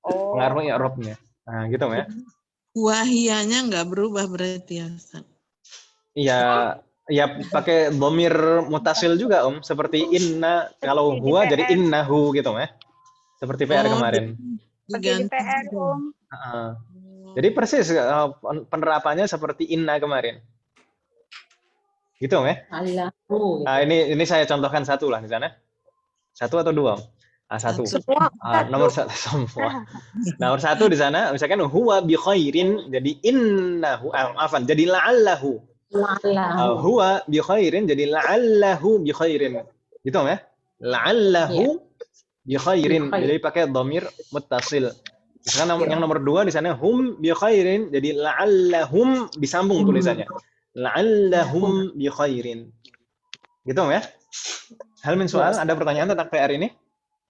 Pengaruhnya i'rabnya. Nah, gitu ya. Wahiyanya nggak berubah berarti ya, Ustaz? Iya, ya pakai dhamir mutasil juga seperti inna, kalau huwa jadi innahu gitu ya. Seperti PR kemarin. Pakai di PR, Jadi persis penerapannya seperti inna kemarin. Gitu ya? Allahu. Nah, ini saya contohkan satu lah di sana. Satu atau dua? Satu. Nomor satu semua. Nomor satu di sana, misalkan huwa bi khairin jadi innahu, jadi la'allahu. Huwa bi khairin jadi la'allahu bi khairin. Gitu ya? La'allahu bi khairin. Jadi pakai dhamir muttasil. Misalkan yang nomor 2 di sana hum bi khairin jadi la'allahum disambung tulisannya. La'allahum bi khairin. Gitu ya? Hal min soal, ada pertanyaan tentang PR ini?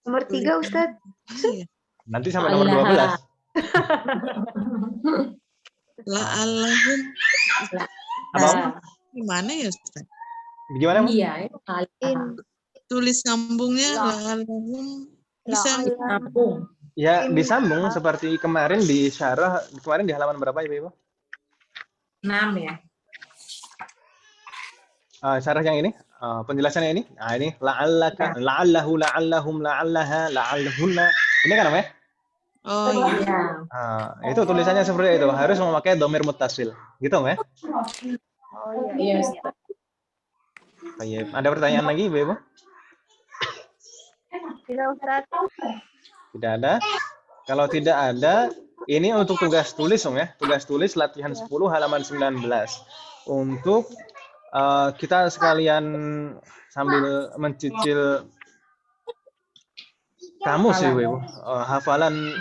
Nomor 3 Ustaz. Nanti sampai nomor 12. La'allahum. Apa? Gimana ya, Ustaz? Gimana? Iya, Tulis sambungnya la'allahum bisa sambung. Ya, disambung seperti kemarin di syarah, kemarin di halaman berapa Ibu? 6 ya. Syarah yang ini, penjelasannya ini. Nah, ini la'allaka, la'allahu, la'allahum, la'allaha, la'allahunna. Ini kan namanya? Oh iya. Itu tulisannya seperti itu, harus memakai dhamir muttasil. Gitu ya? Oh iya. Baik. Ada pertanyaan lagi Ibu? Tidak, Ustaz. Tidak ada. Kalau tidak ada, ini untuk tugas tulis ya. Tugas tulis latihan 10 halaman 19. Untuk kita sekalian sambil mencicil kamus Ibu. Hafalan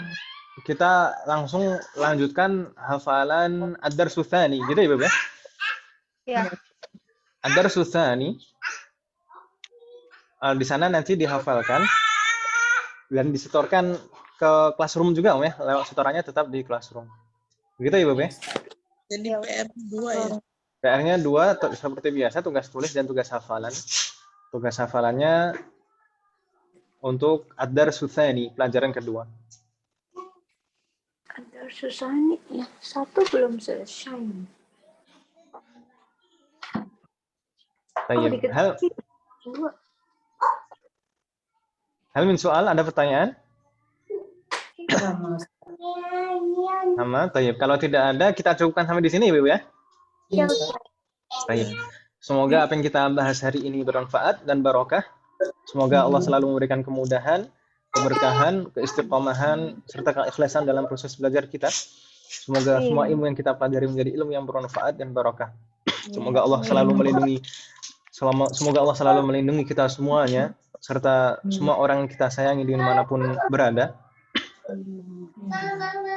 kita langsung lanjutkan hafalan ad-darsu tsani, gitu ya, Beb ya? Ya. Ad-darsu tsani di sana nanti dihafalkan dan disetorkan ke classroom juga, Om ya. Lewat setorannya tetap di classroom. Begitu ya, Beb ya? Jadi PR 2 ya. PR-nya 2 seperti biasa, tugas tulis dan tugas hafalan. Tugas hafalannya untuk ad-darsu tsani, pelajaran kedua. Ad-darsu tsani yang satu belum selesai. Tayyib. Hal min soal, ada pertanyaan? Sama, tayyib. Kalau tidak ada, kita cukupkan sampai di sini, Ibu ya. Ya, Tayyib. Semoga apa yang kita bahas hari ini bermanfaat dan barokah. Semoga Allah selalu memberikan kemudahan, keberkahan, keistiqomahan, serta keikhlasan dalam proses belajar kita. Semoga semua ilmu yang kita pelajari menjadi ilmu yang bermanfaat dan barokah. Semoga Allah selalu melindungi, semoga Allah selalu melindungi kita semuanya, serta semua orang yang kita sayangi dimanapun berada.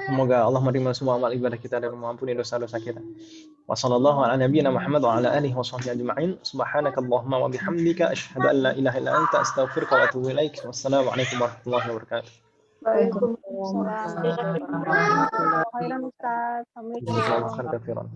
Semoga Allah menerima semua amal ibadah kita dan mengampuni dosa-dosa kita. Wassallallahu ala nabiyyina Muhammad wa ala alihi wa sahbihi ajma'in. Subhanakallahumma wa bihamdika asyhadu an la ilaha illa anta astaghfiruka wa atubu ilaik. Wassalamu alaikum warahmatullahi wabarakatuh. Waalaikumsalam. Khairan Ustaz. Assalamualaikum. Jazakallahu khairan.